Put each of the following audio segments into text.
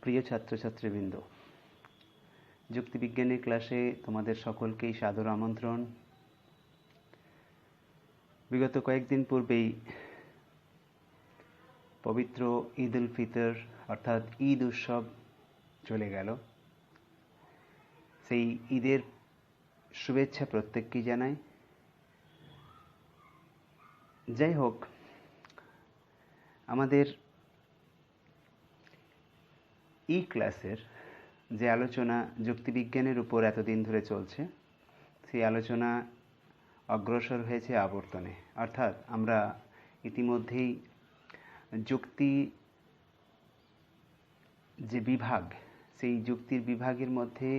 প্রিয় ছাত্রছাত্রীবৃন্দ, যুক্তিবিজ্ঞানের ক্লাসে তোমাদের সকলকেই সাদর আমন্ত্রণ। বিগত কয়েকদিন পূর্বেই পবিত্র ঈদ উল ফিতর অর্থাৎ ঈদ উৎসব চলে গেল। সেই ঈদের শুভেচ্ছা প্রত্যেককেই জানাই। যাই হোক, আমাদের এই ক্লাসের যে আলোচনা যুক্তিবিজ্ঞানের উপর এতদিন ধরে চলছে, সেই আলোচনা অগ্রসর হয়েছে আবর্তনে। অর্থাৎ আমরা ইতিমধ্যেই যুক্তি যে বিভাগ, সেই যুক্তির বিভাগের মধ্যে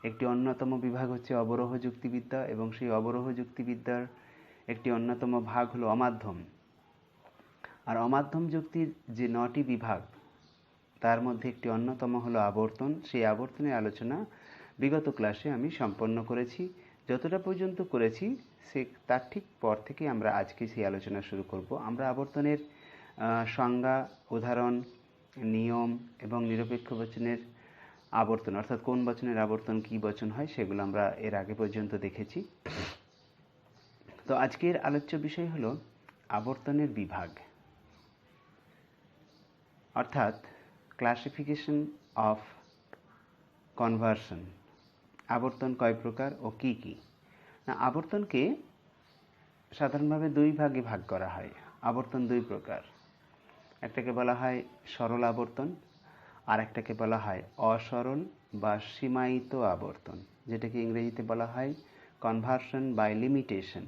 একটি অন্যতম বিভাগ হচ্ছে অবরোহ যুক্তিবিদ্যা, এবং সেই অবরোহ যুক্তিবিদ্যার একটি অন্যতম ভাগ হলো অমাধ্যম। আর অমাধ্যম যুক্তির যে 9টি বিভাগ, তার মধ্যে একটি অন্যতম হলো আবর্তন। সেই আবর্তনের আলোচনা বিগত ক্লাসে আমি সম্পন্ন করেছি। যতটা পর্যন্ত করেছি তার ঠিক পর থেকে আমরা আজকে সেই আলোচনা শুরু করব। আমরা আবর্তনের সংজ্ঞা, উদাহরণ, নিয়ম এবং নিরপেক্ষ বচনের আবর্তন অর্থাৎ কোন বচনের আবর্তন কী বচন হয় সেগুলো আমরা এর আগে পর্যন্ত দেখেছি। তো আজকের আলোচ্য বিষয় হলো আবর্তনের বিভাগ, অর্থাৎ ক্লাসিফিকেশন অফ কনভার্সন। আবর্তন কয় প্রকার ও কি কি? না, আবর্তনকে সাধারণভাবে দুই ভাগে ভাগ করা হয়। আবর্তন দুই প্রকার, একটাকে বলা হয় সরল আবর্তন, আর একটাকে বলা হয় অসরল বা সীমায়িত আবর্তন, যেটাকে ইংরেজিতে বলা হয় কনভার্সন বাই লিমিটেশন।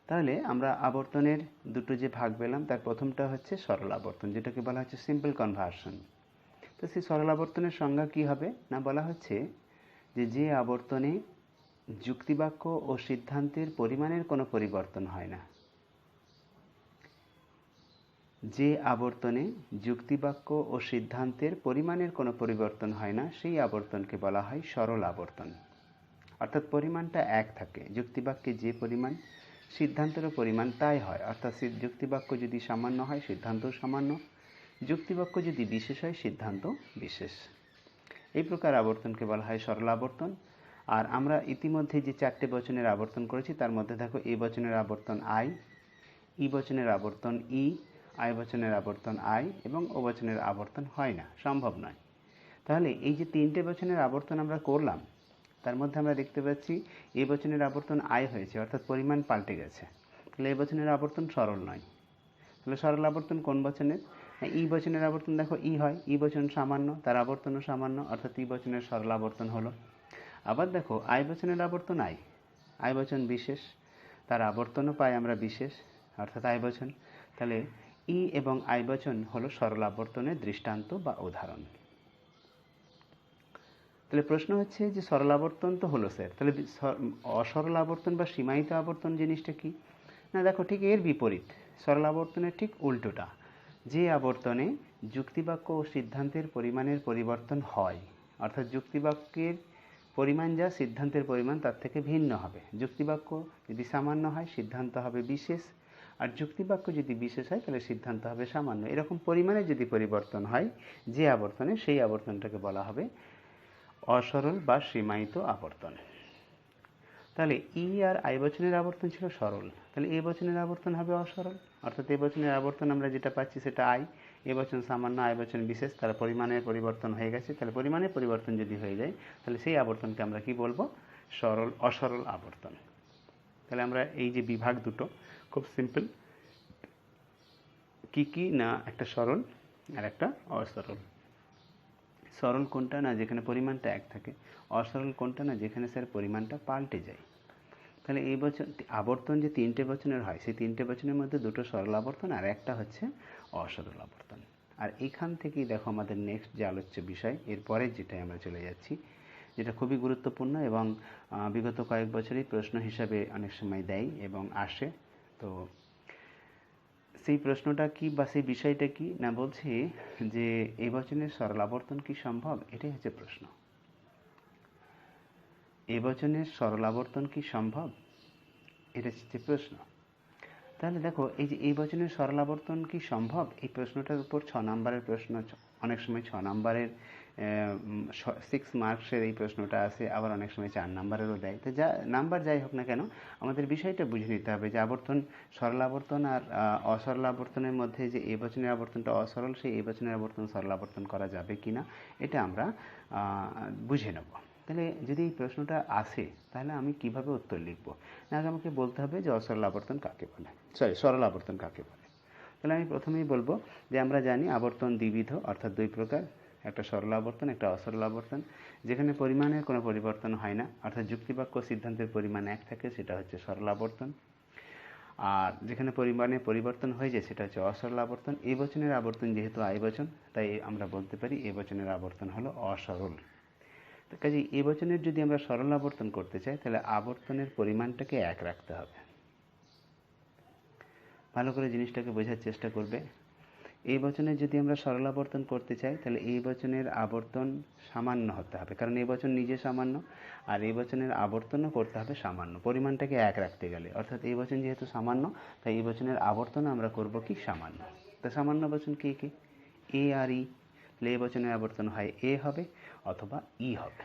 তাহলে আমরা আবর্তনের দুটো যে ভাগ পেলাম, তার প্রথমটা হচ্ছে সরল আবর্তন, যেটাকে বলা হচ্ছে সিম্পল কনভার্সন। তো সেই সরল আবর্তনের সংজ্ঞা কি হবে? না, বলা হচ্ছে যে আবর্তনে যুক্তিবাক্য ও সিদ্ধান্তের পরিমাণের কোনো পরিবর্তন হয় না। যে আবর্তনে যুক্তিবাক্য ও সিদ্ধান্তের পরিমাণের কোনো পরিবর্তন হয় না, সেই আবর্তনকে বলা হয় সরল আবর্তন। অর্থাৎ পরিমাণটা এক থাকে, যুক্তিবাক্যে যে পরিমাণ, সিদ্ধান্তেরও পরিমাণ তাই হয়। অর্থাৎ যুক্তিবাক্য যদি সামান্য হয়, সিদ্ধান্তও সামান্য। যুক্তিবাক্য যদি বিশেষ হয়, সিদ্ধান্ত বিশেষ। এই প্রকার আবর্তনকে বলা হয় সরল আবর্তন। আর আমরা ইতিমধ্যে যে 4টে বচনের আবর্তন করেছি, তার মধ্যে দেখো এ বচনের আবর্তন আই, ই বচনের আবর্তন ই, আই বচনের আবর্তন আই, এবং ও বচনের আবর্তন হয় না, সম্ভব নয়। তাহলে এই যে 3টে বচনের আবর্তন আমরা করলাম, তার মধ্যে আমরা দেখতে পাচ্ছি এ বচনের আবর্তন আই হয়েছে, অর্থাৎ পরিমাণ পাল্টে গেছে। তাহলে এ বচনের আবর্তন সরল নয়। তাহলে সরল আবর্তন কোন বচনের? ই বচনের আবর্তন দেখো ই হয়, ই বচন সামান্য, তার আবর্তনও সামান্য, অর্থাৎ ই বচনের সরল আবর্তন হলো। আবার দেখো আই বচনের আবর্তন আই, আই বচন বিশেষ, তার আবর্তনও পাই আমরা বিশেষ, অর্থাৎ আই বচন। তাহলে ই এবং আই বচন হলো সরল আবর্তনের দৃষ্টান্ত বা উদাহরণ। তাহলে প্রশ্ন হচ্ছে যে সরল আবর্তন তো হলো স্যার, তাহলে অসরল আবর্তন বা সীমায়িত আবর্তন জিনিসটা কি? না, দেখো ঠিক এর বিপরীত, সরল আবর্তনের ঠিক উল্টোটা। যে আবর্তনে যুক্তিবাক্য ও সিদ্ধান্তের পরিমাণের পরিবর্তন হয়, অর্থাৎ যুক্তিবাক্যের পরিমাণ যা, সিদ্ধান্তের পরিমাণ তার থেকে ভিন্ন হবে। যুক্তিবাক্য যদি সামান্য হয়, সিদ্ধান্ত হবে বিশেষ, আর যুক্তিবাক্য যদি বিশেষ হয়, তাহলে সিদ্ধান্ত হবে সামান্য। এরকম পরিমাণে যদি পরিবর্তন হয় যে আবর্তনে, সেই আবর্তনটাকে বলা হবে অসরল বা সীমায়িত আবর্তন। তাহলে ই আর আই বচনের আবর্তন ছিল সরল, তাহলে এ বচনের আবর্তন হবে অসরল। অর্থাৎ এ বচনের আবর্তন আমরা যেটা পাচ্ছি সেটা আই, এ বচন সামান্য, আই বচন বিশেষ, তার পরিমাণের পরিবর্তন হয়ে গেছে। তাহলে পরিমাণের পরিবর্তন যদি হয়ে যায়, তাহলে সেই আবর্তনকে আমরা কি বলবো? সরল অসরল আবর্তন। তাহলে আমরা এই যে বিভাগ দুটো খুব সিম্পল, কি না, একটা সরল আর একটা অসরল। সরল কোনটা? না, যেখানে পরিমাণটা এক থাকে। অসরল কোনটা? না, যেখানে স্যার পরিমাণটা পাল্টে যায়। তাহলে এই বচন আবর্তন যে 3টে বচনের হয়, সেই 3টে বচনের মধ্যে দুটো সরল আবর্তন আর একটা হচ্ছে অসরল আবর্তন। আর এখান থেকেই দেখো আমাদের নেক্সট যে আলোচ্য বিষয়, এরপরে যেটাই আমরা চলে যাচ্ছি, যেটা খুবই গুরুত্বপূর্ণ এবং বিগত কয়েক বছরই প্রশ্ন হিসাবে অনেক সময় দেয় এবং আসে। তো সেই প্রশ্নটা কি বা সেই বিষয়টা কি? না, বলছি যে এই বচনের সরল আবর্তন কি সম্ভব? এটাই হচ্ছে প্রশ্ন। এই বচনের সরল আবর্তন কি সম্ভব? এটা হচ্ছে প্রশ্ন। তাহলে দেখো এই যে এই বচনের সরল আবর্তন কি সম্ভব, এই প্রশ্নটার উপর 6 নম্বরের প্রশ্ন অনেক সময় 6 নাম্বারের 6 মার্কসের এই প্রশ্নটা আসে, আবার অনেক সময় 4 নাম্বারেরও দেয়। তো যা নাম্বার যাই হোক না কেন, আমাদের বিষয়টা বুঝে নিতে হবে যে আবর্তন, সরল আবর্তন আর অসরল আবর্তনের মধ্যে যে এ বচনের আবর্তনটা অসরল, সেই এ বচনের আবর্তন সরল আবর্তন করা যাবে কিনা এটা আমরা বুঝে নেব। তাহলে যদি এই প্রশ্নটা আসে তাহলে আমি কিভাবে উত্তর লিখব? না, আগে আমাকে বলতে হবে যে অসরল আবর্তন কাকে বলে, সরল আবর্তন কাকে বলে। তাহলে আমি প্রথমেই বলবো যে আমরা জানি আবর্তন দ্বিবিধ, অর্থাৎ দুই প্রকার, একটা সরল আবর্তন, একটা অসরল আবর্তন। যেখানে পরিমাণের কোনো পরিবর্তন হয় না, অর্থাৎ যুক্তিবাক্য সিদ্ধান্তের পরিমাণ এক থাকে, সেটা হচ্ছে সরল আবর্তন। আর যেখানে পরিমাণে পরিবর্তন হয়ে যায় সেটা হচ্ছে অসরল আবর্তন। এই বচনের আবর্তন যেহেতু আই বচন, তাই আমরা বলতে পারি এই বচনের আবর্তন হলো অসরল। তো কাজে এই বচনের যদি আমরা সরল আবর্তন করতে চাই তাহলে আবর্তনের পরিমাণটাকে এক রাখতে হবে। ভালো করে জিনিসটাকে বোঝার চেষ্টা করবে। এই বচনের যদি আমরা সরল আবর্তন করতে চাই তাহলে এই বচনের আবর্তন সামান্য হতে হবে, কারণ এই বচন নিজে সামান্য, আর এই বচনের আবর্তনও করতে হবে সামান্য, পরিমাণটাকে এক রাখতে গেলে। অর্থাৎ এই বচন যেহেতু সামান্য, তাই এই বচনের আবর্তন আমরা করব কি সামান্য। তো সামান্য বচন কি কি? এ আর ই। তাহলে এই বচনের আবর্তন হয় এ হবে অথবা ই হবে।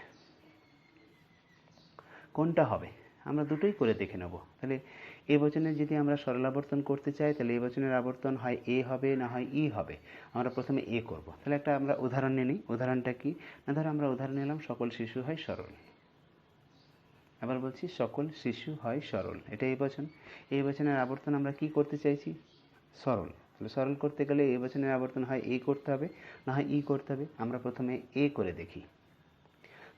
কোনটা হবে আমরা দুটোই করে দেখে নেব। তাহলে এই বচনের যদি আমরা সরল আবর্তন করতে চাই তাহলে এই বচনের আবর্তন হয় এ হবে না হয় ই হবে। আমরা প্রথমে এ করব। তাহলে একটা আমরা উদাহরণ নিই। উদাহরণটা কি না, ধরো আমরা উদাহরণ নিলাম সকল শিশু হয় সরল। আবার বলছি সকল শিশু হয় সরল, এটা এই বচন। এই বচনের আবর্তন আমরা কি করতে চাইছি? সরল। তাহলে সরল করতে গেলে এই বচনের আবর্তন হয় এ করতে হবে না হয় ই করতে হবে। আমরা প্রথমে এ করে দেখি।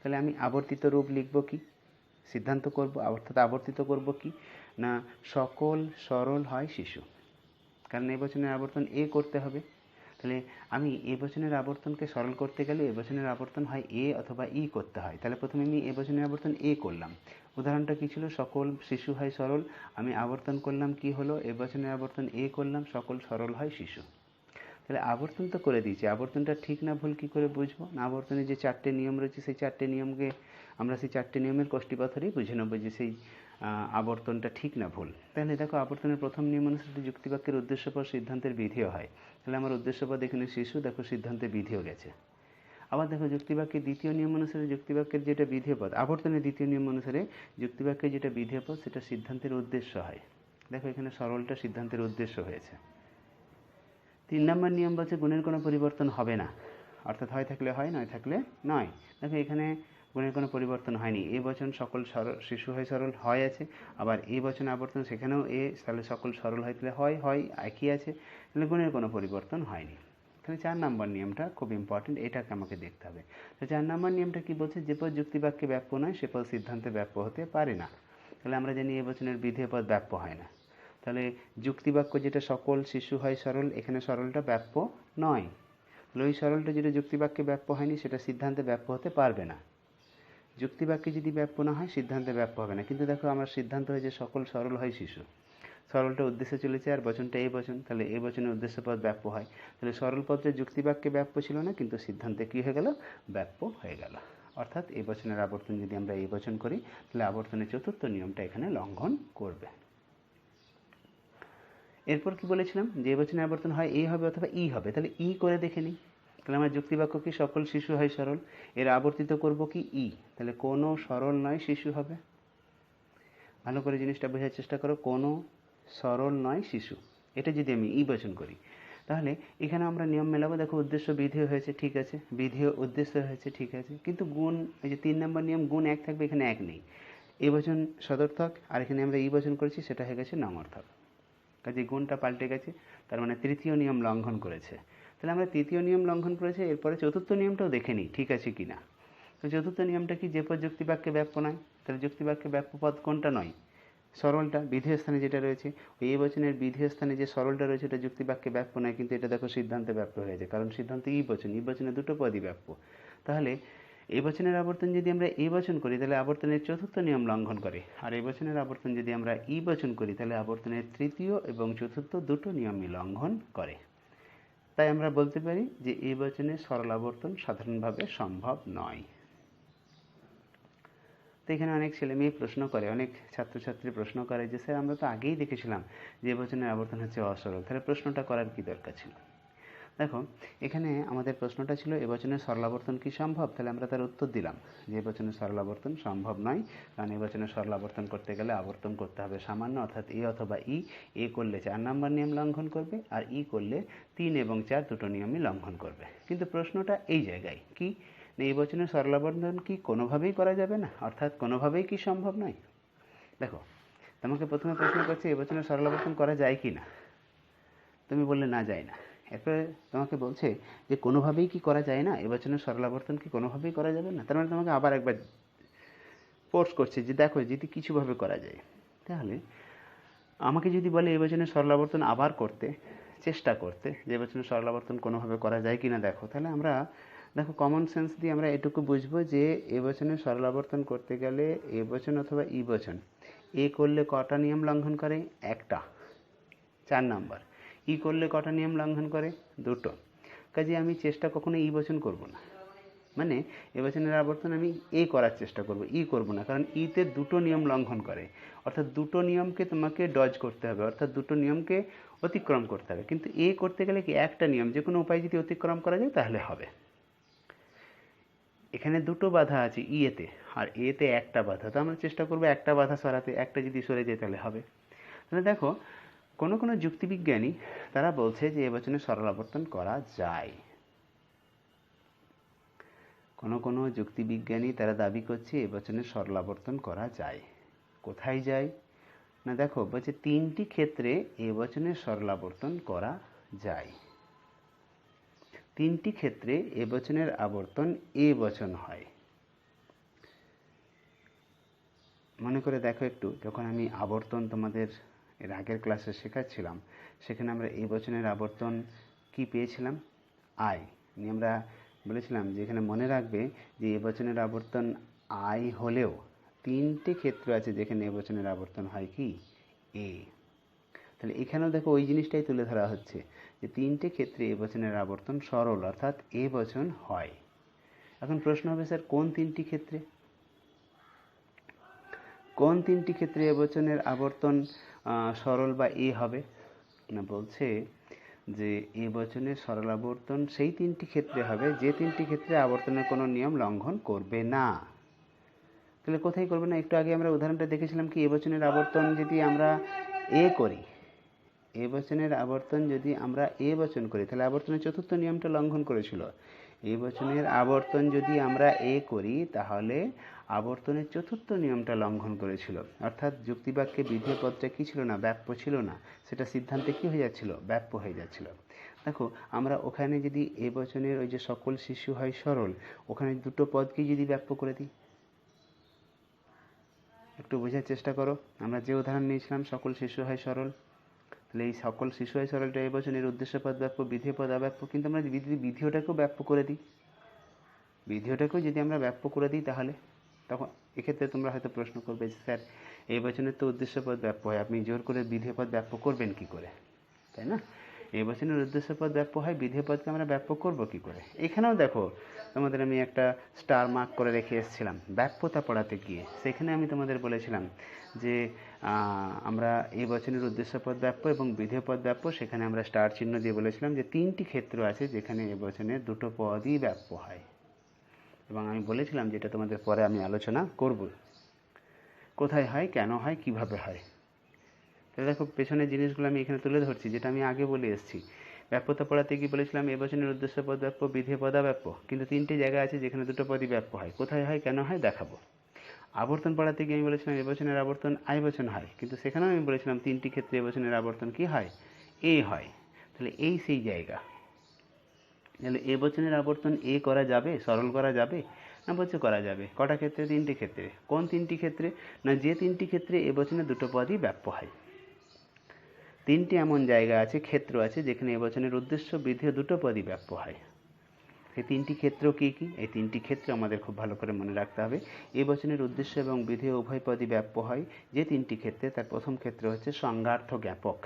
তাহলে আমি আবর্তিত রূপ লিখব কি, সিদ্ধান্ত করব, অর্থাৎ আবর্তিত করব কি না সকল সরল হয় শিশু, কারণ এই বচনের আবর্তন এ করতে হবে। তাহলে আমি এই বচনের আবর্তনকে সরল করতে গেলে এই বচনের আবর্তন হয় এ অথবা ই করতে হয়। তাহলে প্রথমে আমি এই বচনের আবর্তন এ করলাম। উদাহরণটা কি ছিল? সকল শিশু হয় সরল। আমি আবর্তন করলাম কি হলো? এই বচনের আবর্তন এ করলাম, সকল সরল হয় শিশু। তাহলে আবর্তন তো করে দিয়েছি, আবর্তনটা ঠিক না ভুল কি করে বুঝবো? না, আবর্তনে যে 4টে নিয়ম রয়েছে সেই 4টে নিয়মকে আমরা সেই 4টে নিয়মের কষ্টিপাথরেই বুঝে নেব যে সেই আবর্তনটা ঠিক না ভুল। তাহলে দেখো, আবর্তনের প্রথম নিয়ম অনুসারে যুক্তিবাক্যের উদ্দেশ্যপদ সিদ্ধান্তের বিধিও হয়। তাহলে আমার উদ্দেশ্যপদ এখানে শিশু, দেখো সিদ্ধান্তের বিধিও গেছে। আবার দেখো যুক্তিবাক্যের দ্বিতীয় নিয়ম অনুসারে যুক্তিবাক্যের যেটা বিধেয় পদ, আবর্তনের দ্বিতীয় নিয়ম অনুসারে যুক্তিবাক্যের যেটা বিধেয় পদ সেটা সিদ্ধান্তের উদ্দেশ্য হয়। দেখো এখানে সরলটা সিদ্ধান্তের উদ্দেশ্য হয়েছে। 3 নম্বর নিয়ম বলছে গুণের কোনো পরিবর্তন হবে না, অর্থাৎ হয় থাকলে হয়, নয় থাকলে নয়। দেখো এখানে গুণের কোনো পরিবর্তন হয়নি। এ বচন সকল শিশু হয় সরল হয় আছে, আবার এই বচন আবর্তন সেখানেও এ, তাহলে সকল সরল হয় তাহলে হয় হয় একই আছে, তাহলে গুণের কোনো পরিবর্তন হয়নি। তাহলে 4 নম্বর নিয়মটা খুব ইম্পর্টেন্ট, এটাকে আমাকে দেখতে হবে। তো 4 নম্বর নিয়মটা কি বলছে? যে পদ যুক্তিবাক্যে ব্যাপ্য নয় সে পদ সিদ্ধান্তে ব্যাপ্য হতে পারে না। তাহলে আমরা জানি এ বচনের বিধেয় পদ ব্যাপ্য হয় না। তাহলে যুক্তিবাক্য যেটা সকল শিশু হয় সরল, এখানে সরলটা ব্যাপ্য নয়। তাহলে ওই সরলটা যেটা যুক্তিবাক্যে ব্যাপ্য হয়নি সেটা সিদ্ধান্তে ব্যাপ্য হতে পারবে না। যুক্তিবাক্যে যদি ব্যাপ্য না হয় সিদ্ধান্তে ব্যাপ্য হবে না। কিন্তু দেখো আমার সিদ্ধান্ত হয়েছে সকল সরল হয় শিশু, সরলটা উদ্দেশ্যে চলেছে আর বচনটা এই বচন, তাহলে এই বচনের উদ্দেশ্য পদ ব্যাপ্য হয়। তাহলে সরল পদটা যুক্তিবাক্যে ব্যাপ্য ছিল না, কিন্তু সিদ্ধান্তে কী হয়ে গেল? ব্যাপ্য হয়ে গেল। অর্থাৎ এই বচনের আবর্তন যদি আমরা এই বচন করি তাহলে আবর্তনের চতুর্থ নিয়মটা এখানে লঙ্ঘন করবে। এরপর কি বলেছিলাম? যে বচনের আবর্তন হয় এ হবে অথবা ই হবে। তাহলে ই করে দেখে নিই। তাহলে আমার যুক্তিবাক্য কি সকল শিশু হয় সরল, এর আবর্তিত করব কি ই। তাহলে কোনো সরল নয় শিশু হবে। ভালো করে জিনিসটা বোঝার চেষ্টা করো, কোনো সরল নয় শিশু, এটা যদি আমি ই বচন করি তাহলে এখানে আমরা নিয়ম মেলাবো। দেখো উদ্দেশ্য বিধেয় হয়েছে, ঠিক আছে, বিধেয় উদ্দেশ্য হয়েছে, ঠিক আছে, কিন্তু গুণ, এই যে 3 নম্বর নিয়ম গুণ এক থাকবে, এখানে এক নেই। এই বচন সদর্থক আর এখানে আমরা ই বচন করেছি, সেটা হয়ে গেছে নমর্থক। কাজে গুণটা পাল্টে গেছে, তার মানে তৃতীয় নিয়ম লঙ্ঘন করেছে। তাহলে আমরা তৃতীয় নিয়ম লঙ্ঘন করেছে, এরপরে চতুর্থ নিয়মটাও দেখে নিই ঠিক আছে কি না। তো চতুর্থ নিয়মটা কি? যে পদ যুক্তিবাক্যে ব্যাপ্য নয়। তাহলে যুক্তিবাক্যে ব্যাপ্য পদ কোনটা নয়? সরলটা, বিধেয় স্থানে যেটা রয়েছে, ওই এই বচনের বিধেয় স্থানে যে সরলটা রয়েছে এটা যুক্তিবাক্যে ব্যাপ্য নয়, কিন্তু এটা দেখো সিদ্ধান্তে ব্যাপ্য হয়েছে, কারণ সিদ্ধান্ত ই বচন, ই বচনে দুটো পদই ব্যাপ্য। তাহলে এই বচনের আবর্তন যদি আমরা এই বচন করি তাহলে আবর্তনের চতুর্থ নিয়ম লঙ্ঘন করে, আর এই বচনের আবর্তন যদি আমরা ই বচন করি তাহলে আবর্তনের তৃতীয় এবং চতুর্থ দুটো নিয়মই লঙ্ঘন করে। তাই আমরা বলতে পারি যে এই বচনের সরল আবর্তন সাধারণভাবে সম্ভব নয়। তো এখানে অনেক ছেলে মেয়ে প্রশ্ন করে, অনেক ছাত্রছাত্রী প্রশ্ন করে যে স্যার আমরা তো আগেই দেখেছিলাম যে বচনের আবর্তন হচ্ছে অসরল, তাহলে প্রশ্নটা করার কি দরকার ছিল? দেখো, এখানে আমাদের প্রশ্নটা ছিল এবচনের সরলাবর্তন কি সম্ভব, তাহলে আমরা তার উত্তর দিলাম যে এবচনের সরলাবর্তন সম্ভব নয়, কারণ এবচনের সরলাবর্তন করতে গেলে আবর্তন করতে হবে সামান্য, অর্থাৎ এ অথবা ই। এ করলে 4 নম্বর নিয়ম লঙ্ঘন করবে, আর ই করলে 3 এবং 4 দুটো নিয়মই লঙ্ঘন করবে। কিন্তু প্রশ্নটা এই জায়গায় কি, এবচনের সরলাবর্তন কি কোনোভাবেই করা যাবে না, অর্থাৎ কোনোভাবেই কি সম্ভব নয়। দেখো, তোমাকে প্রথমে প্রশ্ন করছে এবচনের সরলাবর্তন করা যায় কি না, তুমি বললে না যায় না। এরপরে তোমাকে বলছে যে কোনোভাবেই কি করা যায় না, এবচনের সরলাবর্তন কি কোনোভাবেই করা যাবে না, তার মানে তোমাকে আবার একবার ফোর্স করছে যে দেখো যদি কিছুভাবে করা যায়। তাহলে আমাকে যদি বলে এবচনের সরলাবর্তন আবার করতে, চেষ্টা করতে, যে এবচনের সরলাবর্তন কোনোভাবে করা যায় কিনা দেখো, তাহলে আমরা দেখো কমন সেন্স দিয়ে আমরা এটুকু বুঝবো যে এবচনের সরলাবর্তন করতে গেলে এবচন অথবা ই বচন এ করলে কটা নিয়ম লঙ্ঘন করে, একটা, 4 নম্বর। ই করলে কটা নিয়ম লঙ্ঘন করে, দুটো। কাজে আমি চেষ্টা কখনো ই বচন করব না, মানে এবচনের আবর্তন আমি এ করার চেষ্টা করব, ই করব না, কারণ ইতে দুটো নিয়ম লঙ্ঘন করে, অর্থাৎ দুটো নিয়মকে তোমাকে ডজ করতে হবে, অর্থাৎ দুটো নিয়মকে অতিক্রম করতে হবে। কিন্তু এ করতে গেলে কি একটা নিয়ম যে কোনো উপায় যদি অতিক্রম করা যায় তাহলে হবে। এখানে দুটো বাধা আছে ইয়েতে, আর এতে একটা বাধা, তো আমরা চেষ্টা করবো একটা বাধা সরাতে, একটা যদি সরে যায় তাহলে হবে। তাহলে দেখো, কোনো কোনো যুক্তিবিজ্ঞানী তারা বলছে যে এবচনের সরলাবর্তন করা যায়। কোনো কোনো যুক্তিবিজ্ঞানী তারা দাবি করছে এবচনের সরলাবর্তন করা যায়। কোথায় যায় না, দেখো বলছে 3টি ক্ষেত্রে এবচনের সরলাবর্তন করা যায়। 3টি ক্ষেত্রে এবচনের আবর্তন এ বচন হয়। মনে করে দেখো একটু, যখন আমি আবর্তন তোমাদের এর আগের ক্লাসে শেখাচ্ছিলাম, সেখানে আমরা এই বচনের আবর্তন কি পেয়েছিলাম, আই নিয়ে আমরা বলেছিলাম যে এখানে মনে রাখবে যে এ বচনের আবর্তন আই হলেও 3টে ক্ষেত্র আছে যেখানে এ বচনের আবর্তন হয় কি এ। তাহলে এখানেও দেখো ওই জিনিসটাই তুলে ধরা হচ্ছে যে 3টে ক্ষেত্রে এ বচনের আবর্তন সরল, অর্থাৎ এ বচন হয়। এখন প্রশ্ন হবে স্যার কোন 3টি ক্ষেত্রে, কোন 3টি ক্ষেত্রে এবচনের আবর্তন সরল বা এ হবে না, বলছে যে এবচনের সরল আবর্তন সেই 3টি ক্ষেত্রে হবে যে 3টি ক্ষেত্রে আবর্তনের কোনো নিয়ম লঙ্ঘন করবে না। তাহলে কোথায় করবে না, একটু আগে আমরা উদাহরণটা দেখেছিলাম কি এবচনের আবর্তন যদি আমরা এ করি, এবচনের আবর্তন যদি আমরা এ বচন করি তাহলে আবর্তনের চতুর্থ নিয়মটা লঙ্ঘন করেছিল। এই বচনের আবর্তন যদি আমরা এ করি তাহলে আবর্তনের চতুর্থ নিয়মটা লঙ্ঘন করেছিল, অর্থাৎ যুক্তিবাক্যে বিধেয় পদটা কি ছিল না, ব্যাপ্য ছিল না, সেটা সিদ্ধান্তে কি হয়ে যাচ্ছিল, ব্যাপ্য হয়ে যাচ্ছিল। দেখো আমরা ওখানে যদি এ বচনের ওই যে সকল শিশু হয় সরল, ওখানে দুটো পদকে যদি ব্যাপ্য করে দিই, একটু বোঝার চেষ্টা করো। আমরা যে উদাহরণ নিয়েছিলাম সকল শিশু হয় সরল, তাহলে এই সকল শিশু হয় সরলটা এই বচনের উদ্দেশ্য পদ ব্যাপ্য, বিধেয় পদ অব্যাপ্য, কিন্তু আমরা যদি বিধেয়টাকেও ব্যাপ্য করে দিই, বিধেয়টাকেও যদি আমরা ব্যাপ্য করে দিই তাহলে তখন এক্ষেত্রে তোমরা হয়তো প্রশ্ন করবে যে স্যার এই বচনের তো উদ্দেশ্য পদ ব্যাপ্য হয়, আপনি জোর করে বিধেয় পদ ব্যাপ্য করবেন কি করে, তাই না? এই বচনের উদ্দেশ্য পদ ব্যাপ্য হয়, বিধেয় পদকে আমরা ব্যাপ্য করব কি করে। এখানেও দেখো তোমাদের আমি একটা স্টার মার্ক করে রেখে এসেছিলাম ব্যাপ্যতা পড়াতে গিয়ে, সেখানে আমি তোমাদের বলেছিলাম যে আমরা এই বচনের উদ্দেশ্য পদ ব্যাপ্য এবং বিধেয় পদ ব্যাপ্য, সেখানে আমরা স্টার চিহ্ন দিয়ে বলেছিলাম যে 3টি ক্ষেত্র আছে যেখানে এ বচনের দুটো পদই ব্যাপ্য হয়, এবং আমি বলেছিলাম যেটা তোমাদের পরে আমি আলোচনা করব কোথায় হয়, কেন হয়, কিভাবে হয়। তাহলে দেখো পেছনের জিনিসগুলো আমি এখানে তুলে ধরছি যেটা আমি আগে বলে এসেছি। ব্যাপ্যতা পড়াতে গিয়ে বলেছিলাম এ বচনের উদ্দেশ্য পদ ব্যাপ্য, বিধেয় পদ অব্যাপ্য, কিন্তু 3টে জায়গা আছে যেখানে দুটো পদই ব্যাপ্য হয়, কোথায় হয়, কেন হয় দেখাবো। আবর্তন পড়াতে গিয়ে আমি বলেছিলাম এ বচনের আবর্তন আই বচন হয়, কিন্তু সেখানেও আমি বলেছিলাম 3টি ক্ষেত্রে এ বচনের আবর্তন কি হয়, এ হয়। তাহলে এই সেই জায়গা, তাহলে এ বচনের আবর্তন এ করা যাবে, সরল করা যাবে না, বলছে করা যাবে। কটা ক্ষেত্রে, 3টি ক্ষেত্রে। কোন 3টি ক্ষেত্রে না, যে 3টি ক্ষেত্রে এ বচনের দুটো পদই ব্যাপ্য হয়। 3টি এমন জায়গা আছে, ক্ষেত্র আছে যেখানে এ বচনের উদ্দেশ্য বিধেয় দুটো পদই ব্যাপ্য হয়। এই 3টি ক্ষেত্র কি কি, এই 3টি ক্ষেত্র আমাদের খুব ভালো করে মনে রাখতে হবে। এ বচনের উদ্দেশ্য এবং বিধেয় উভয় পদই ব্যাপ্য হয় যে 3টি ক্ষেত্রে, তার প্রথম ক্ষেত্র হচ্ছে সংজ্ঞার্থ জ্ঞাপক।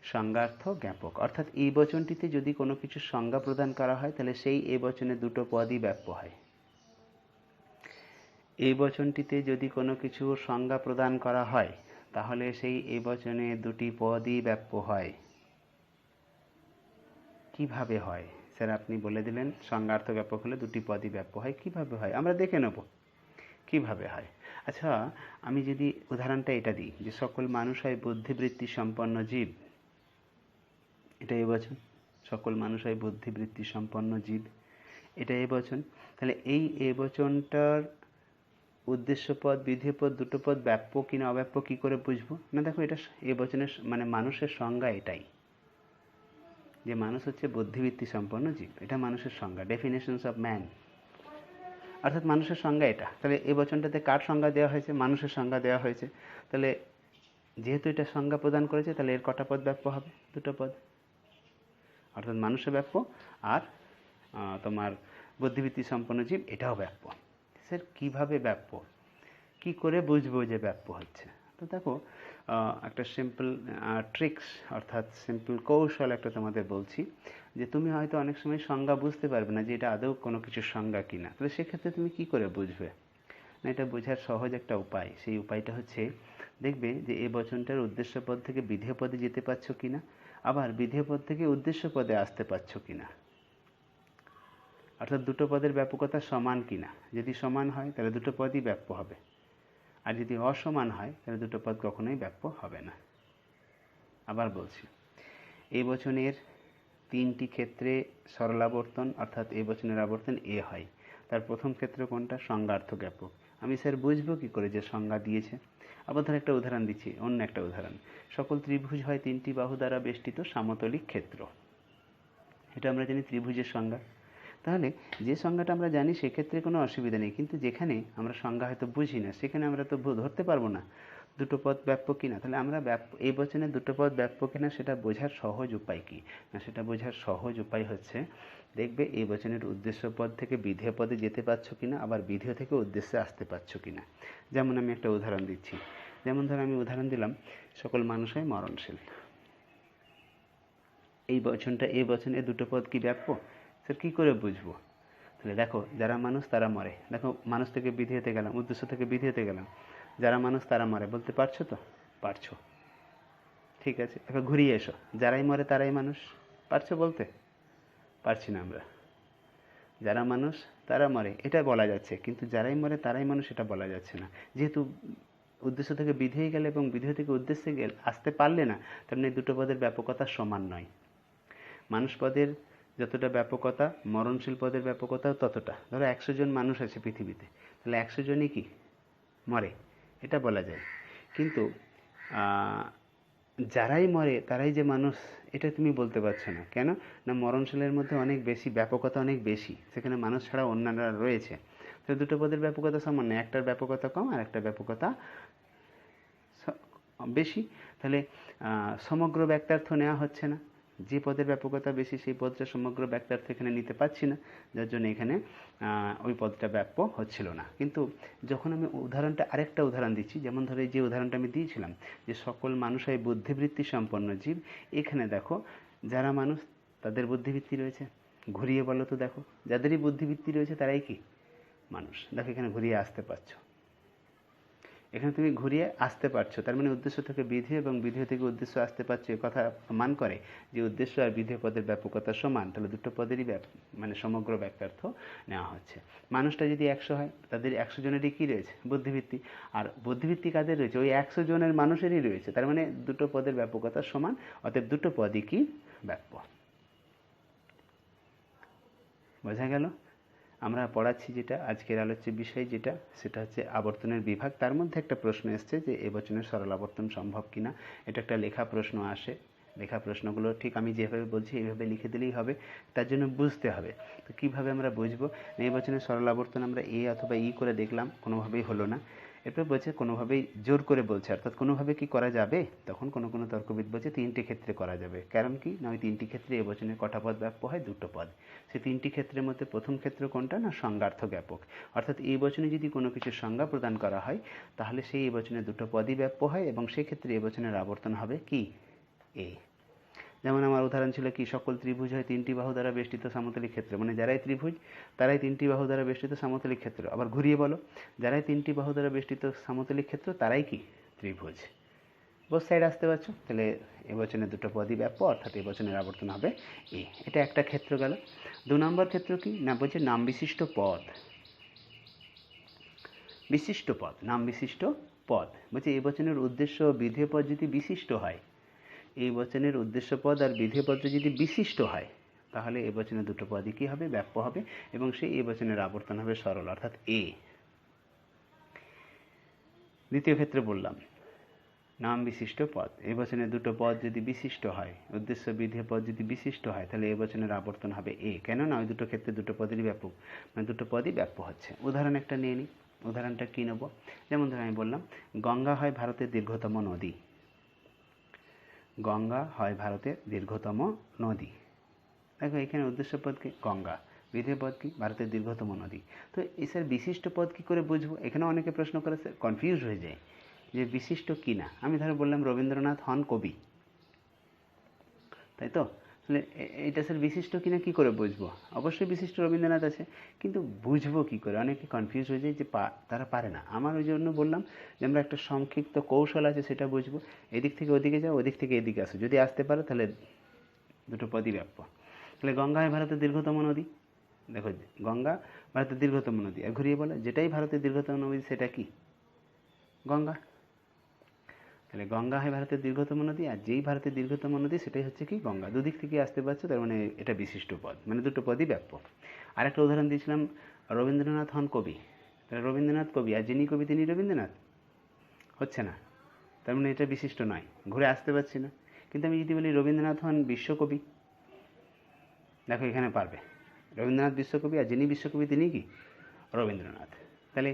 সংজ্ঞার্থ জ্ঞাপক অর্থাৎ এই বচনটিতে যদি কোনো কিছু সংজ্ঞা প্রদান করা হয় তাহলে সেই এ বচনে দুটো পদই ব্যাপ্য হয়। এই বচনটিতে যদি কোনো কিছু সংজ্ঞা প্রদান করা হয় তাহলে সেই এ বচনে দুটি পদই ব্যাপ্য হয়। কিভাবে হয় স্যার? আপনি বলে দিলেন সংজ্ঞার্থ ব্যাপক হলে দুটি পদই ব্যাপ্য হয়। কিভাবে হয় আমরা দেখে নেব কিভাবে হয়। আচ্ছা, আমি যদি উদাহরণটা এটা দিই যে সকল মানুষ হয় বুদ্ধিবৃত্তি সম্পন্ন জীব, এটা এবচন। সকল মানুষ হয় বুদ্ধিবৃত্তি সম্পন্ন জীব, এটা এবচন। তাহলে এই এবচনটার উদ্দেশ্য পদ বিধেয় পদ দুটো পদ ব্যাপ্য কিনা অব্যাপ্য কি করে বুঝবো? না দেখো, এটা এবচনের মানে মানুষের সংজ্ঞা এটাই, যে মানুষ হচ্ছে বুদ্ধিবৃত্তি সম্পন্ন জীব। এটা মানুষের সংজ্ঞা, ডেফিনেশনস অফ ম্যান, অর্থাৎ মানুষের সংজ্ঞা এটা। তাহলে এই বচনটাতে কার সংজ্ঞা দেওয়া হয়েছে? মানুষের সংজ্ঞা দেওয়া হয়েছে। তাহলে যেহেতু এটা সংজ্ঞা প্রদান করেছে, তাহলে এর কটা পদ ব্যাপ্য হবে? দুটো পদ, অর্থাৎ মানুষের ব্যাপ্য আর তোমার বুদ্ধিবৃত্তি সম্পন্ন জীব এটাও ব্যাপ্য। স্যার কীভাবে ব্যাপ্য, কি করে বুঝবো যে ব্যাপ্য হচ্ছে? তো দেখো, একটা সিম্পল ট্রিক্স অর্থাৎ সিম্পল কৌশল একটা তোমাদের বলছি, যে তুমি হয়তো অনেক সময় সংজ্ঞা বুঝতে পারবে না যে এটা আদৌ কোনো কিছুর সংজ্ঞা কিনা। তাহলে সেক্ষেত্রে তুমি কি করে বুঝবে? না, এটা বোঝার সহজ একটা উপায়। সেই উপায়টা হচ্ছে, দেখবে যে এই বচনটার উদ্দেশ্য পদ থেকে বিধেয় পদে যেতে পারছো কিনা, আবার বিধেয় পদ থেকে উদ্দেশ্য পদে আসতে পারছো কিনা, অর্থাৎ দুটো পদের ব্যাপকতা সমান কিনা। যদি সমান হয় তাহলে দুটো পদই ব্যাপ্য হবে, আর যদি অসমান হয় তাহলে দুটো পদ কখনোই ব্যাপ্য হবে না। আবার বলছি, এই বচনের তিনটি ক্ষেত্রে সরলাবর্তন অর্থাৎ এই বচনের আবর্তন এ হয়। তার প্রথম ক্ষেত্র কোনটা? সংজ্ঞার্থ জ্ঞাপক। আমি স্যার বুঝবো কি করে যে সংজ্ঞা দিয়েছে? আবার ধর একটা উদাহরণ দিচ্ছি, অন্য একটা উদাহরণ। সকল ত্রিভুজ হয় তিনটি বাহু দ্বারা বেষ্টিত সমতলিক ক্ষেত্র, এটা আমরা জানি ত্রিভুজের সংজ্ঞা। তাহলে যে সংজ্ঞাটা আমরা জানি সেক্ষেত্রে কোনো অসুবিধা নেই, কিন্তু যেখানে আমরা সংজ্ঞা হয়তো বুঝি না সেখানে আমরা তো ধরতে পারবো না দুটো পদ ব্যাপ্য কিনা। তাহলে আমরা এই বচনে দুটো পদ ব্যাপ্য কিনা সেটা বোঝার সহজ উপায় কি? না, সেটা বোঝার সহজ উপায় হচ্ছে, দেখবে এই বচনের উদ্দেশ্য পদ থেকে বিধেয় পদে যেতে পারছো কিনা, আবার বিধেয় থেকে উদ্দেশ্যে আসতে পারছো কিনা। যেমন আমি একটা উদাহরণ দিচ্ছি, যেমন ধর আমি উদাহরণ দিলাম সকল মানুষ হয় মরণশীল। এই বচনটা এই বচনে দুটো পদ কি ব্যাপ্য? স্যার কী করে বুঝবো? তাহলে দেখো, যারা মানুষ তারা মরে। দেখো, মানুষ থেকে বিধেয়তে গেলাম, উদ্দেশ্য থেকে বিধেয়তে গেলাম, যারা মানুষ তারা মরে বলতে পারছো তো? পারছো, ঠিক আছে। এবার ঘুরিয়ে এসো, যারাই মরে তারাই মানুষ, পারছো বলতে? পারছি না আমরা। যারা মানুষ তারা মরে এটা বলা যাচ্ছে, কিন্তু যারাই মরে তারাই মানুষ এটা বলা যাচ্ছে না। যেহেতু উদ্দেশ্য থেকে বিধেয় গেলে এবং বিধেয় থেকে উদ্দেশ্যে গেলে আসতে পারলে না, তার মানে দুটো পদের ব্যাপকতা সমান নয়। মানুষ পদের যতটা ব্যাপকতা, মরণশীল পদের ব্যাপকতাও ততটা। ধরো 100 জন মানুষ আছে পৃথিবীতে, তাহলে 100 জনই কি মরে, এটা বলা যায়। কিন্তু যারাই মরে তারাই যে মানুষ, এটা তুমি বলতে পারছো না। কেন? না, মরণশীলের মধ্যে অনেক বেশি ব্যাপকতা, অনেক বেশি, সেখানে মানুষ ছাড়া অন্যান্যরা রয়েছে। তো দুটো পদের ব্যাপকতা সমান নয়, একটার ব্যাপকতা কম আর একটা ব্যাপকতা বেশি। তাহলে সমগ্র ব্যক্তার্থ নেওয়া হচ্ছে না। যে পদের ব্যাপকতা বেশি সেই পদটা সমগ্র ব্যক্তার্থ এখানে নিতে পারছি না, যার জন্য এখানে ওই পদটা ব্যাপ্য হচ্ছিল না। কিন্তু যখন আমি উদাহরণটা আরেকটা উদাহরণ দিচ্ছি, যেমন ধরো এই যে উদাহরণটা আমি দিয়েছিলাম যে সকল মানুষ হয় বুদ্ধিবৃত্তি সম্পন্ন জীব, এখানে দেখো যারা মানুষ তাদের বুদ্ধিবৃত্তি রয়েছে। ঘুরিয়ে বলো তো, দেখো যাদেরই বুদ্ধিবৃত্তি রয়েছে তারাই কি মানুষ। দেখো এখানে ঘুরিয়ে আসতে পারছো, এখানে তুমি ঘুরিয়ে আসতে পারছো, তার মানে উদ্দেশ্য থেকে বিধেয় এবং বিধেয় থেকে উদ্দেশ্য আসতে পারছো। এ কথা প্রমাণ করে যে উদ্দেশ্য আর বিধেয় পদের ব্যাপকতা সমান, তাহলে দুটো পদেরই মানে সমগ্র ব্যাপ্তার্থ নেওয়া হচ্ছে। মানুষটা যদি 100 হয়, তাদের 100 জনেরই কী রয়েছে? বুদ্ধিবৃত্তি। আর বুদ্ধিবৃত্তি কাদের রয়েছে? ওই 100 জনের মানুষেরই রয়েছে, তার মানে দুটো পদের ব্যাপকতা সমান, অতএব দুটো পদই কি ব্যাপ্য। বোঝা গেল? আমরা পড়াচ্ছি যেটা আজকের আলোচ্য বিষয় যেটা, সেটা হচ্ছে আবর্তনের বিভাগ। তার মধ্যে একটা প্রশ্ন এসছে যে এ বচনের সরল আবর্তন সম্ভব কিনা। এটা একটা লেখা প্রশ্ন আসে। লেখা প্রশ্নগুলো ঠিক আমি যেভাবে বলছি এইভাবে লিখে দিলেই হবে, তার জন্য বুঝতে হবে। তো কীভাবে আমরা বুঝবো? এই বচনের সরল আবর্তন আমরা এ অথবা ই করে দেখলাম, কোনোভাবেই হলো না। এরপর বলছে কোনোভাবেই জোর করে বলছে, অর্থাৎ কোনোভাবে কি করা যাবে? তখন কোনো কোনো তর্কবিদ বলছে তিনটি ক্ষেত্রে করা যাবে। কারণ কি না, ওই তিনটি ক্ষেত্রে এ বচনের কটা পদ ব্যাপ্য হয়? দুটো পদ। সেই তিনটি ক্ষেত্রের মধ্যে প্রথম ক্ষেত্র কোনটা? না, সংজ্ঞার্থ জ্ঞাপক। অর্থাৎ এই বচনে যদি কোনো কিছুর সংজ্ঞা প্রদান করা হয় তাহলে সেই এই বচনে দুটো পদই ব্যাপ্য হয়, এবং সেক্ষেত্রে এই বচনের আবর্তন হবে কি? এ। যেমন আমার উদাহরণ ছিল কি, সকল ত্রিভুজ হয় তিনটি বাহু দ্বারা বেষ্টিত সমতলিক ক্ষেত্র, মানে যারাই ত্রিভুজ তারাই তিনটি বাহু দ্বারা বেষ্টিত সমতলিক ক্ষেত্র। আবার ঘুরিয়ে বলো, যারাই তিনটি বাহু দ্বারা বেষ্টিত সমতলিক ক্ষেত্র তারাই কি ত্রিভুজ। বোথ সাইড আসতে পারছো, তাহলে এবচনের দুটো পদই ব্যাপ্য, অর্থাৎ এবচনের আবর্তন হবে এ। এটা একটা ক্ষেত্র গেল। 2 নম্বর ক্ষেত্র কি না, বলছে নাম বিশিষ্ট পদ। বিশিষ্ট পদ, নাম বিশিষ্ট পদ বলছে এই বচনের উদ্দেশ্য বিধেয় পদ যদি বিশিষ্ট হয়, এই বচনের উদ্দেশ্য পদ আর বিধেয় পদ যদি বিশিষ্ট হয়, তাহলে এই বচনের দুটো পদই কি হবে, ব্যাপ্য হবে, এবং সেই এই বচনের আবর্তন হবে সরল, অর্থাৎ এ। দ্বিতীয় ক্ষেত্রে বললাম নাম বিশিষ্ট পদ, এই বচনের দুটো পদ যদি বিশিষ্ট হয়, উদ্দেশ্য বিধেয় পদ যদি বিশিষ্ট হয়, তাহলে এই বচনের আবর্তন হবে এ। কেননা ওই দুটো ক্ষেত্রে দুটো পদেরই ব্যাপক, মানে দুটো পদই ব্যাপ্য হচ্ছে। উদাহরণ একটা নিয়ে নিই। উদাহরণটা কী নেব, যেমন ধরো আমি বললাম গঙ্গা হয় ভারতের দীর্ঘতম নদী। গঙ্গা হয় ভারতের দীর্ঘতম নদী। দেখো এখানে উদ্দেশ্য পদ কি, গঙ্গা, বিধেয় পদ কি, ভারতের দীর্ঘতম নদী। তো এই স্যার বিশিষ্ট পদ কী করে বুঝবো, এখানে অনেকে প্রশ্ন করে কনফিউজ হয়ে যায় যে বিশিষ্ট কি না। আমি ধরো বললাম রবীন্দ্রনাথ হন কবি, তাই তো, তাহলে এটা স্যার বিশিষ্ট কিনা কী করে বুঝবো, অবশ্যই বিশিষ্ট রবীন্দ্রনাথ আছে, কিন্তু বুঝবো কী করে, অনেকে কনফিউজ হয়ে যায় যে তারা পারে না। আমার ওই জন্য বললাম যে আমরা একটা সংক্ষিপ্ত কৌশল আছে সেটা বুঝবো, এদিক থেকে ওদিকে যাও, ওদিক থেকে এদিকে আসো, যদি আসতে পারো তাহলে দুটো পদই ব্যাপ্য। তাহলে গঙ্গা হয় ভারতের দীর্ঘতম নদী, দেখো গঙ্গা ভারতের দীর্ঘতম নদী, আর ঘুরিয়ে বলো যেটাই ভারতের দীর্ঘতম নদী সেটা কি, গঙ্গা। তাহলে গঙ্গা হয় ভারতের দীর্ঘতম নদী, আর যেই ভারতের দীর্ঘতম নদী সেটাই হচ্ছে কি, গঙ্গা। দুদিক থেকে আসতে পারছো, তার মানে এটা বিশিষ্ট পদ, মানে দুটো পদই ব্যাপ্য। আর একটা উদাহরণ দিয়েছিলাম রবীন্দ্রনাথ হন কবি, তাহলে রবীন্দ্রনাথ কবি, আর যিনি কবি তিনি রবীন্দ্রনাথ, হচ্ছে না, তার মানে এটা বিশিষ্ট নয়, ঘুরে আসতে পারছি না। কিন্তু আমি যদি বলি রবীন্দ্রনাথ হন বিশ্বকবি, দেখো এখানে পারবে, রবীন্দ্রনাথ বিশ্বকবি, আর যিনি বিশ্বকবি তিনি কি, রবীন্দ্রনাথ। তাহলে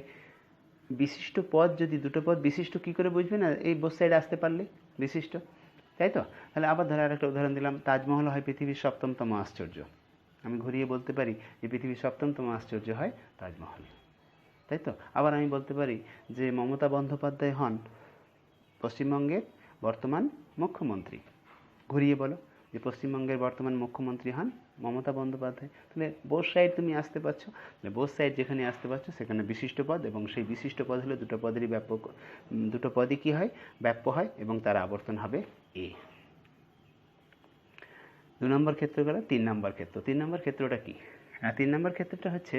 বিশিষ্ট পদ যদি দুটো পদ বিশিষ্ট কী করে বুঝবে না, এই বোথ সাইড আসতে পারলে বিশিষ্ট, তাই তো। তাহলে আবার ধরো আরেকটা উদাহরণ দিলাম, তাজমহল হয় পৃথিবীর 7তম আশ্চর্য। আমি ঘুরিয়ে বলতে পারি যে পৃথিবীর 7তম আশ্চর্য হয় তাজমহল, তাই তো। আবার আমি বলতে পারি যে মমতা বন্দ্যোপাধ্যায় হন পশ্চিমবঙ্গের বর্তমান মুখ্যমন্ত্রী, ঘুরিয়ে বলো যে পশ্চিমবঙ্গের বর্তমান মুখ্যমন্ত্রী হন মমতা বন্দ্যোপাধ্যায়। তাহলে বোথ সাইড তুমি আসতে পারছো, তাহলে বোথ সাইড যেখানে আসতে পারছো সেখানে বিশিষ্ট পদ, এবং সেই বিশিষ্ট পদ হলে দুটো পদেরই ব্যাপক, দুটো পদই কী হয়, ব্যাপ্য হয়, এবং তার আবর্তন হবে এ। 2 নম্বর ক্ষেত্র গেল। 3 নম্বর ক্ষেত্র। 3 নম্বর ক্ষেত্রটা কি, 3 নম্বর ক্ষেত্রটা হচ্ছে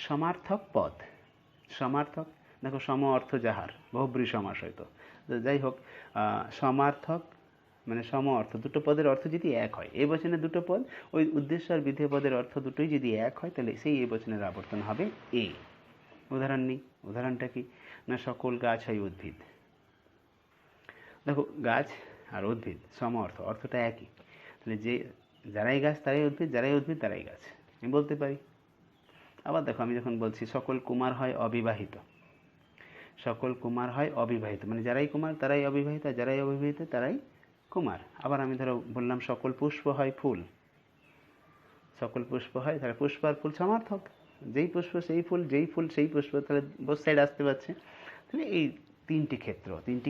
সমার্থক পদ। সমার্থক, দেখো সম অর্থ যাহার, বহুব্রী সমাস হয়তো, যাই হোক, সমার্থক মানে সম অর্থ, দুটো পদের অর্থ যদি এক হয়, এই বচনের দুটো পদ ওই উদ্দেশ্য আর বিধেয় পদের অর্থ দুটোই যদি এক হয়, তাহলে সেই এই বচনের আবর্তন হবে এ। উদাহরণ নিই, উদাহরণটা কি না, সকল গাছ হয় উদ্ভিদ। দেখো গাছ আর উদ্ভিদ সম অর্থ, অর্থটা একই, তাহলে যে যারাই গাছ তারাই উদ্ভিদ, যারাই উদ্ভিদ তারাই গাছ, আমি বলতে পারি। আবার দেখো আমি যখন বলছি সকল কুমার হয় অবিবাহিত, সকল কুমার হয় অবিবাহিত, মানে যারাই কুমার তারাই অবিবাহিত, আর যারাই অবিবাহিত তারাই কুমার। আবার আমি ধরো বললাম সকল পুষ্প হয় ফুল, সকল পুষ্প হয়, তাহলে পুষ্প আর ফুল সমার্থক, যেই পুষ্প সেই ফুল, যেই ফুল সেই পুষ্প, তাহলে বোথ সাইড আসতে পারছে। তাহলে এই তিনটি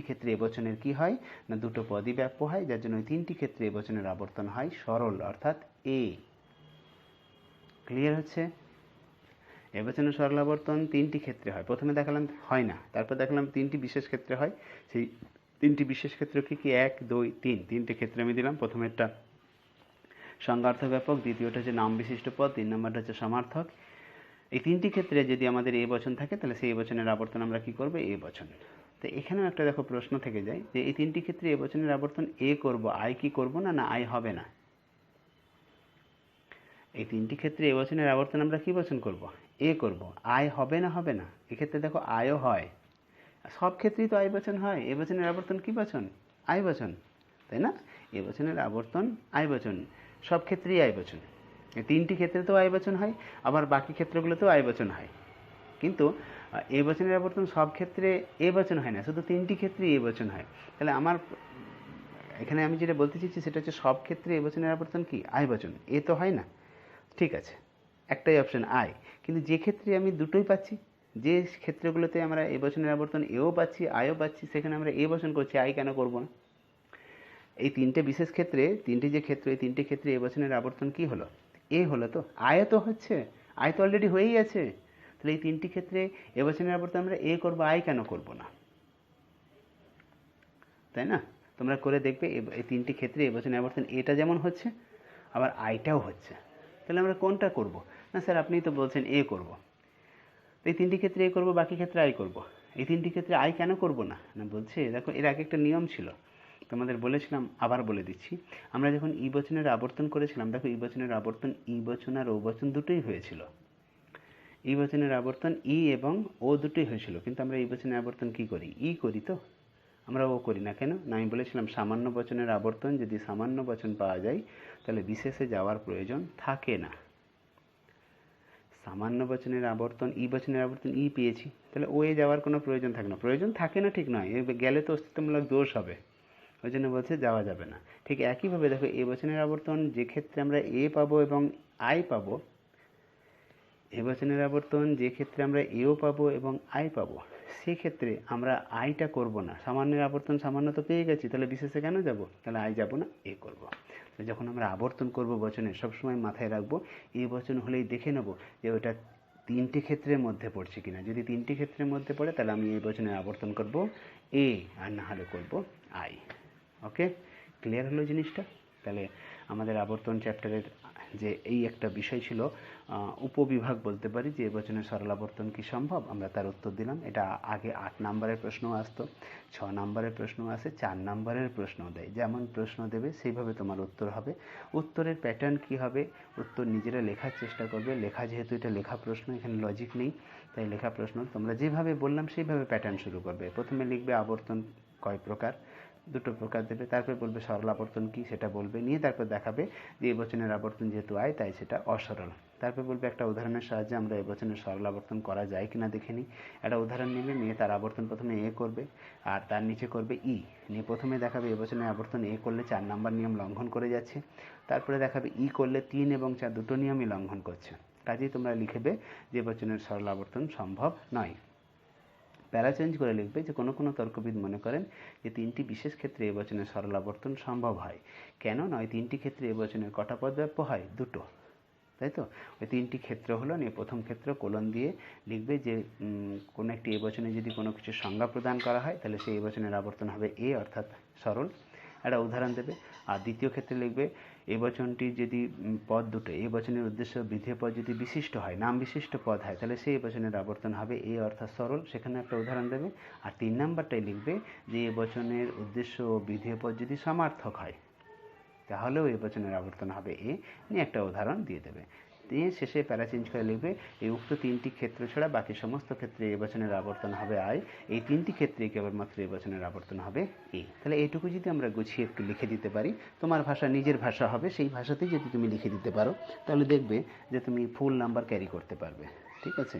ক্ষেত্রে এবচনের কি হয় না, দুটো পদই ব্যাপ্য হয়, যার জন্য ওই তিনটি ক্ষেত্রে এবচনের আবর্তন হয় সরল, অর্থাৎ এ। ক্লিয়ার হচ্ছে? এবচনের সরল আবর্তন তিনটি ক্ষেত্রে হয়, প্রথমে দেখালাম হয় না, তারপর দেখালাম তিনটি বিশেষ ক্ষেত্রে হয়। সেই তিনটি বিশেষ ক্ষেত্র কি কি, 1, 2, 3, তিনটে ক্ষেত্রে আমি দিলাম। প্রথমেরটা সংজ্ঞার্থ ব্যাপক, দ্বিতীয়টা হচ্ছে নাম বিশিষ্ট পদ, 3 নম্বরটা হচ্ছে সমার্থক। এই তিনটি ক্ষেত্রে যদি আমাদের এ বচন থাকে, তাহলে সেই বচনের আবর্তন আমরা কি করব, এ বচন। তো এখানেও একটা দেখো প্রশ্ন থেকে যায় যে এই তিনটি ক্ষেত্রে এ বচনের আবর্তন এ করব, আই কি করব না, না আই হবে না। এই তিনটি ক্ষেত্রে এ বচনের আবর্তন আমরা কি বচন করব, এ করব, আই হবে না, হবে না। এক্ষেত্রে দেখো আয়ও হয়, সব ক্ষেত্রেই তো আই বচন হয়, এ বচনের আবর্তন কি বচন, আই বচন, তাই না। এ বচনের আবর্তন আই বচন, সব ক্ষেত্রেই আই বচন, এই তিনটি ক্ষেত্রে তো আই বচন হয়, আবার বাকি ক্ষেত্রগুলোতেও আই বচন হয়। কিন্তু এ বচনের আবর্তন সব ক্ষেত্রে এ বচন হয় না, শুধু তিনটি ক্ষেত্রেই এ বচন হয়। তাহলে আমার এখানে আমি যেটা বলতে চাইছি সেটা হচ্ছে সব ক্ষেত্রে এ বচনের আবর্তন কি, আই বচন, এ তো হয় না। ঠিক আছে, একটাই অপশন আই, কিন্তু যে ক্ষেত্রে আমি দুটোই পাচ্ছি, যে ক্ষেত্রগুলোতে আমরা এ বচনের আবর্তন এও পাচ্ছি আয়ও পাচ্ছি, সেখানে আমরা এ বচন করছি, আই কেন করব না। এই তিনটে বিশেষ ক্ষেত্রে, তিনটি যে ক্ষেত্র, এই তিনটে ক্ষেত্রে এ বচনের আবর্তন কি হলো, এ হলো। তো আয় তো হচ্ছে, আয় তো অলরেডি হয়েই আছে, তাহলে এই তিনটি ক্ষেত্রে এ বচনের আবর্তন আমরা এ করবো, আই কেন করব না, তাই না। তোমরা করে দেখবে এই তিনটি ক্ষেত্রে এবচনের আবর্তন এটা যেমন হচ্ছে, আবার আইটাও হচ্ছে। তাহলে আমরা কোনটা করব? না স্যার আপনি তো বলছেন এ করব, এই তিনটি ক্ষেত্রে এ করব, বাকি ক্ষেত্রে আই করব। এই তিনটি ক্ষেত্রে আই কেন করব না? না বলছে দেখো এর আগে একটা নিয়ম ছিল, তোমাদের বলেছিলাম, আবার বলে দিচ্ছি। আমরা যখন ই বচনের আবর্তন করেছিলাম, দেখো ই বচনের আবর্তন ই বচন আর ও বচন দুটোই হয়েছিল। ই বচনের আবর্তন ই এবং ও দুটোই হয়েছিল, কিন্তু আমরা ই বচনের আবর্তন কি করি? ই করি, তো আমরা ও করি না কেন? না আমি বলেছিলাম সামান্য বচনের আবর্তন যদি সামান্য বচন পাওয়া যায় তাহলে বিশেষে যাওয়ার প্রয়োজন থাকে না। সামান্য বচনের আবর্তন ই বচনের আবর্তন ই পেয়েছি, তাহলে ও এ যাওয়ার কোনো প্রয়োজন থাকে না। প্রয়োজন থাকে না ঠিক নয়, গেলে তো অস্তিত্বমূলক দোষ হবে, ওই জন্য বলছে যাওয়া যাবে না। ঠিক একইভাবে দেখো এ বচনের আবর্তন যে ক্ষেত্রে আমরা এ পাবো এবং আই পাবো, এ বচনের আবর্তন যে ক্ষেত্রে আমরা এও পাবো এবং আই পাবো, সেক্ষেত্রে আমরা আইটা করব না। সামান্যের আবর্তন সামান্য তো পেয়ে গেছি, তাহলে বিশেষে কেন যাব? তাহলে আই যাব না, এ করব। যখন আমরা আবর্তন করব বচনে, সবসময় মাথায় রাখবো এ বচন হলেই দেখে নেব যে ওটা তিনটি ক্ষেত্রের মধ্যে পড়ছে কিনা। যদি তিনটি ক্ষেত্রের মধ্যে পড়ে তাহলে আমি এই বচনের আবর্তন করব এ, আর না হলে করব আই। ওকে, ক্লিয়ার হলো জিনিসটা? তাহলে আমাদের আবর্তন চ্যাপ্টারের যে এই একটা বিষয় ছিল, উপবিভাগ বলতে পারি, যে বচনের সরল আবর্তন কি সম্ভব, আমরা তার উত্তর দিলাম। এটা আগে 8 নম্বরের প্রশ্নও আসতো, 6 নম্বরের প্রশ্নও আসে, 4 নম্বরের প্রশ্নও দেয়। যেমন প্রশ্ন দেবে সেইভাবে তোমার উত্তর হবে। উত্তরের প্যাটার্ন কি হবে? উত্তর নিজেরা লেখার চেষ্টা করবে। লেখা, যেহেতু এটা লেখা প্রশ্ন, এখানে লজিক নেই, তাই লেখা প্রশ্ন তোমরা যেভাবে বললাম সেইভাবে প্যাটার্ন শুরু করবে। প্রথমে লিখবে আবর্তন কয় প্রকার, দুটো প্রকার দেবে, তারপর বলবে সরল আবর্তন কি সেটা বলবে, নিয়ে তারপর দেখাবে যে এই বচনের আবর্তন যেহেতু আয় তাই সেটা অসরল। তারপর বলবে একটা উদাহরণের সাহায্যে আমরা এই বচনের সরল আবর্তন করা যায় কিনা দেখে নিই। একটা উদাহরণ নেবে, নিয়ে তার আবর্তন প্রথমে এ করবে আর তার নিচে করবে ই, নিয়ে প্রথমে দেখাবে এই বচনের আবর্তন এ করলে 4 নম্বর নিয়ম লঙ্ঘন করে যাচ্ছে, তারপরে দেখাবে ই করলে 3 এবং 4 দুটো নিয়মই লঙ্ঘন করছে। কাজেই তোমরা লিখবে যে বচনের সরল আবর্তন সম্ভব নয়। প্যারা চেঞ্জ করে লিখবে যে কোনো কোনো তর্কবিদ মনে করেন যে তিনটি বিশেষ ক্ষেত্রে এ বচনের সরল আবর্তন সম্ভব হয়। কেন নয়? তিনটি ক্ষেত্রে এ বচনের কটা পদ ব্যাপ্য হয়? দুটো, তাই তো? ওই তিনটি ক্ষেত্র হলো, নিয়ে প্রথম ক্ষেত্র কোলন দিয়ে লিখবে যে কোনো একটি এ বচনে যদি কোনো কিছু সংজ্ঞা প্রদান করা হয় তাহলে সেই এ বচনের আবর্তন হবে এ, অর্থাৎ সরল। একটা উদাহরণ দেবে। আর দ্বিতীয় ক্ষেত্রে লিখবে এই বচনটি যদি পদ দুটো, এই বচনের উদ্দেশ্য বিধেয় পদ যদি বিশিষ্ট হয়, নাম বিশিষ্ট পদ হয়, তাহলে সেই বচনের আবর্তন হবে এ, অর্থাৎ সরল, সেখানে একটা উদাহরণ দেবে। আর 3 নাম্বারটাই লিখবে যে এই বচনের উদ্দেশ্য ও বিধেয় পদ যদি সমার্থক হয় তাহলেও এই বচনের আবর্তন হবে এ, নিয়ে একটা উদাহরণ দিয়ে দেবে। দিয়ে শেষে প্যারা চেঞ্জ করে লিখবে এই উক্ত তিনটি ক্ষেত্র ছাড়া বাকি সমস্ত ক্ষেত্রে এই বচনের আবর্তন হবে আই, এই তিনটি ক্ষেত্রে কেবলমাত্র এই বচনের আবর্তন হবে এ। তাহলে এইটুকু যদি আমরা গুছিয়ে একটু লিখে দিতে পারি, তোমার ভাষা নিজের ভাষা হবে, সেই ভাষাতেই যদি তুমি লিখে দিতে পারো তাহলে দেখবে যে তুমি ফুল নাম্বার ক্যারি করতে পারবে। ঠিক আছে?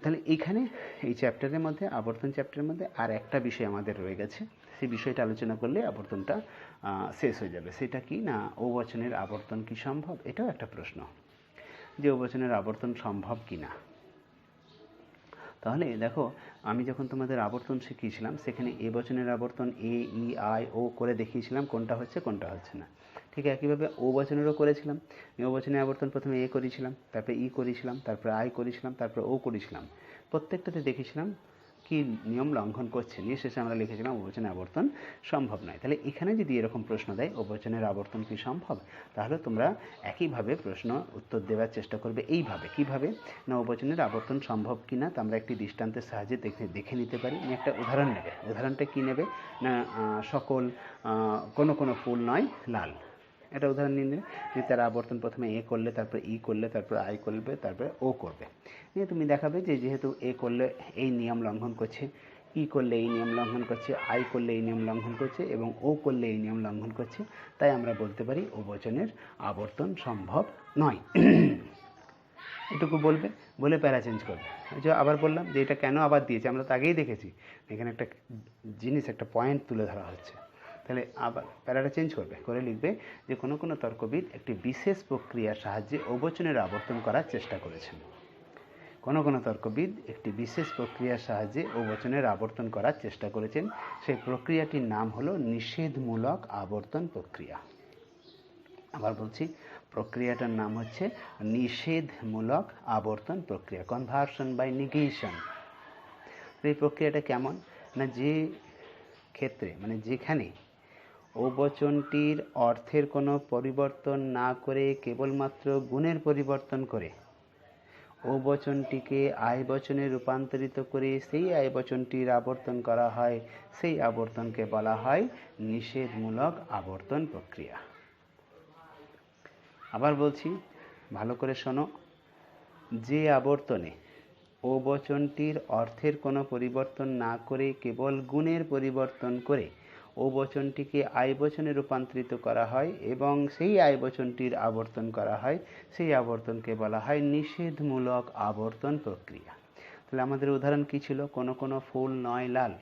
তাহলে এইখানে এই চ্যাপ্টারের মধ্যে, আবর্তন চ্যাপ্টারের মধ্যে আর একটা বিষয় আমাদের রয়ে গেছে, সেই বিষয়টা আলোচনা করলে আবর্তনটা শেষ হয়ে যাবে। সেটা কি না, ও বচনের আবর্তন কি সম্ভব? এটাও একটা প্রশ্ন, যে ও বচনের আবর্তন সম্ভব কি না। তাহলে দেখো, আমি যখন তোমাদের আবর্তন শিখিয়েছিলাম সেখানে এ বচনের আবর্তন এ, ই, আই, ও করে দেখিয়েছিলাম কোনটা হচ্ছে কোনটা হচ্ছে না। ঠিক একইভাবে ও বচনেরও করেছিলাম। ও বচনের আবর্তন প্রথমে এ করেছিলাম, তারপরে ই করেছিলাম, তারপরে আই করেছিলাম, তারপরে ও করেছিলাম। প্রত্যেকটাতে দেখেছিলাম কি নিয়ম লঙ্ঘন করছে, নিয়ে শেষে আমরা লিখেছিলাম ও বচনের আবর্তন সম্ভব নয়। তাহলে এখানে যদি এরকম প্রশ্ন দেয় ও বচনের আবর্তন কি সম্ভব, তাহলে তোমরা একইভাবে প্রশ্ন উত্তর দেওয়ার চেষ্টা করবে এইভাবে। কিভাবে না, ও বচনের আবর্তন সম্ভব কি না তা আমরা একটি দৃষ্টান্তের সাহায্যে দেখে নিতে পারি। একটা উদাহরণ নেবে। উদাহরণটা কি নেবে না, সকল কোনো কোনো ফুল নয় লাল, এটা উদাহরণ নিয়ে নেবে। যে তার আবর্তন প্রথমে এ করলে, তারপরে ই করলে, তারপরে আই করবে, তারপরে ও করবে। নিয়ে তুমি দেখাবে যে যেহেতু এ করলে এই নিয়ম লঙ্ঘন করছে, ই করলে এই নিয়ম লঙ্ঘন করছে, আই করলে এই নিয়ম লঙ্ঘন করছে এবং ও করলে এই নিয়ম লঙ্ঘন করছে, তাই আমরা বলতে পারি ও বচনের আবর্তন সম্ভব নয়। এটুকু বলবে, বলে প্যারা চেঞ্জ করবে। আবার বললাম যে এটা কেন আবার দিয়েছে, আমরা তো আগেই দেখেছি। এখানে একটা জিনিস, একটা পয়েন্ট তুলে ধরা হচ্ছে। তাহলে আবার প্যারাটা চেঞ্জ করবে, করে লিখবে যে কোনো কোনো তর্কবিদ একটি বিশেষ প্রক্রিয়ার সাহায্যে ও বচনের আবর্তন করার চেষ্টা করেছেন। কোনো কোনো তর্কবিদ একটি বিশেষ প্রক্রিয়ার সাহায্যে ও বচনের আবর্তন করার চেষ্টা করেছেন। সেই প্রক্রিয়াটির নাম হলো নিষেধমূলক আবর্তন প্রক্রিয়া। আবার বলছি, প্রক্রিয়াটার নাম হচ্ছে নিষেধমূলক আবর্তন প্রক্রিয়া, কনভার্সন বাই নিগেশন। এই প্রক্রিয়াটা কেমন না, যে ক্ষেত্রে, মানে যেখানে ও বচনটির অর্থের কোনো পরিবর্তন না করে কেবলমাত্র গুণের পরিবর্তন করে ও বচনটিকে আই বচনে রূপান্তরিত করে সেই আই বচনটির আবর্তন করা হয়, সেই আবর্তনকে বলা হয় নিষেধমূলক আবর্তন প্রক্রিয়া। আবার বলছি, ভালো করে শোনো। যে আবর্তনে ও বচনটির অর্থের কোনো পরিবর্তন না করে কেবল গুণের পরিবর্তন করে ও বচনটিকে আই বচনে রূপান্তরিত করা হয় এবং সেই আই বচনটির আবর্তন করা হয়, সেই আবর্তনকে বলা হয় নিষেধমূলক আবর্তন প্রক্রিয়া। তাহলে আমাদের উদাহরণ কি ছিল? কোনো কোনো ফুল নয় লাল,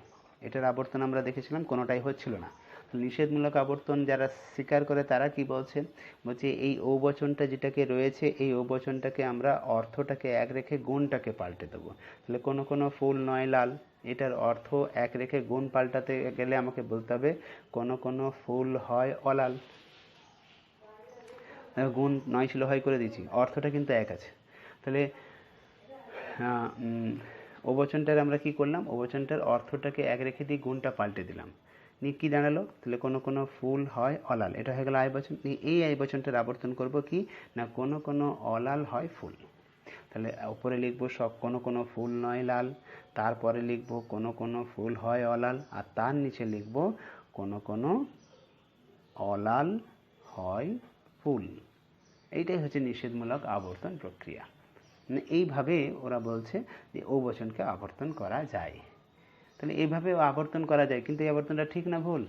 এটার আবর্তন আমরা দেখেছিলাম, কোনোটাই হচ্ছিল না। নিষেধমূলক আবর্তন যারা স্বীকার করে তারা কি বলছে? বলছে এই ও বচনটা যেটাকে রয়েছে, এই ও বচনটাকে আমরা অর্থটাকে এক রেখে গুণটাকে পাল্টে দেবো। তাহলে কোনো কোনো ফুল নয় লাল, এটার অর্থ এক রেখে গুণ পাল্টাতে গেলে আমাকে বলতে হবে কোনো কোনো ফুল হয় অলাল। গুণ নয় ছিল হয় করে দিয়েছি, অর্থটা কিন্তু এক আছে। তাহলে ও বচনটার আমরা কি করলাম? ও বচনটার অর্থটাকে এক রেখে দিয়ে গুণটা পাল্টে দিলাম, নিয়ে কী দাঁড়ালো? তাহলে কোনো কোনো ফুল হয় অলাল, এটা হয়ে গেল আই বচন। এই আই বচনটার আবর্তন করব কি না, কোনো কোনো অলাল হয় ফুল। তাহলে উপরে লিখবো সব কোনো কোনো ফুল নয় লাল, তারপরে লিখবো কোনো কোনো ফুল হয় অলাল, আর তার নিচে লিখবো কোনো কোনো অলাল হয় ফুল। এইটাই হচ্ছে নিষেধমূলক আবর্তন প্রক্রিয়া। মানে এইভাবে ওরা বলছে যে ও বচনকে আবর্তন করা যায়। তাহলে এইভাবে আবর্তন করা যায়, কিন্তু এই আবর্তনটা ঠিক না ভুল?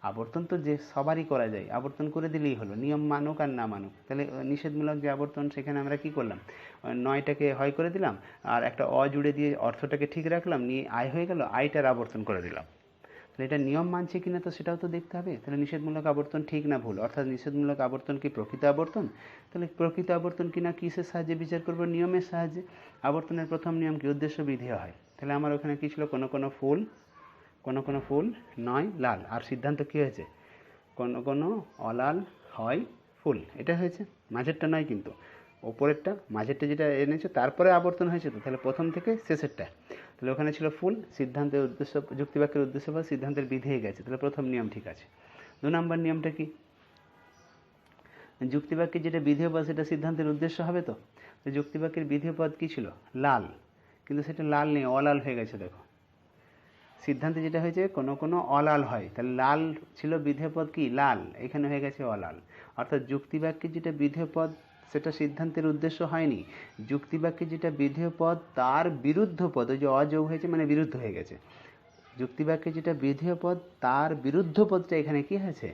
আবর্তন তো যে সবারই করা যায়, আবর্তন করে দিলেই হলো, নিয়ম মানুক আর না মানুক। তাহলে নিষেধমূলক যে আবর্তন, সেখানে আমরা কি করলাম? নয়টাকে হয় করে দিলাম, আর একটা অ জুড়ে দিয়ে অর্থটাকে ঠিক রাখলাম, নিয়ে আয় হয়ে গেল, আয়টার আবর্তন করে দিলাম। তাহলে এটা নিয়ম মানছে কিনা তো সেটাও তো দেখতে হবে। তাহলে নিষেধমূলক আবর্তন ঠিক না ভুল? অর্থাৎ নিষেধমূলক আবর্তন কি প্রকৃত আবর্তন? তাহলে প্রকৃত আবর্তন কিনা কিসের সাহায্যে বিচার করব? নিয়মের সাহায্যে। আবর্তনের প্রথম নিয়ম কি? উদ্দেশ্য বিধেয় হয়। তাহলে আমার ওখানে কি ছিল? কোনো কোনো ফুল নয় লাল, আর সিদ্ধান্ত কি হয়েছে? কোনো কোনো অলাল হয় ফুল, এটা হয়েছে। মাঝেরটা নয় কিন্তু, ওপরেরটা, মাঝেরটা যেটা এনেছে তারপরে আবর্তন হয়েছে তো, তাহলে প্রথম থেকে শেষেরটা। তাহলে ওখানে ছিল ফুল, সিদ্ধান্তের উদ্দেশ্য, যুক্তিবাক্যের উদ্দেশ্য বা সিদ্ধান্তের বিধেয় গেছে, তাহলে প্রথম নিয়ম ঠিক আছে। 2 নম্বর নিয়মটা কি? যুক্তিবাক্যের যেটা বিধেয় পদ সেটা সিদ্ধান্তের উদ্দেশ্য হবে তো। যুক্তিবাক্যের বিধেয় পদ কি ছিল? লাল, কিন্তু সেটা লাল নেই, অলাল হয়ে গেছে। দেখো, সিদ্ধান্তে যেটা হয়েছে কোনো কোনো অলাল হয়, তাহলে লাল ছিল বিধেয় পদ কি? লাল, এখানে হয়ে গেছে অলাল। অর্থাৎ যুক্তিবাক্যে যেটা বিধেয় পদ সেটা সিদ্ধান্তের উদ্দেশ্য হয়নি, যুক্তিবাক্যে যেটা বিধেয় পদ তার বিরুদ্ধ পদ, ওই যে অযোগ হয়েছে মানে বিরুদ্ধ হয়ে গেছে। যুক্তিবাক্যে যেটা বিধেয় পদ তার বিরুদ্ধ পদটা এখানে কি হয়েছে?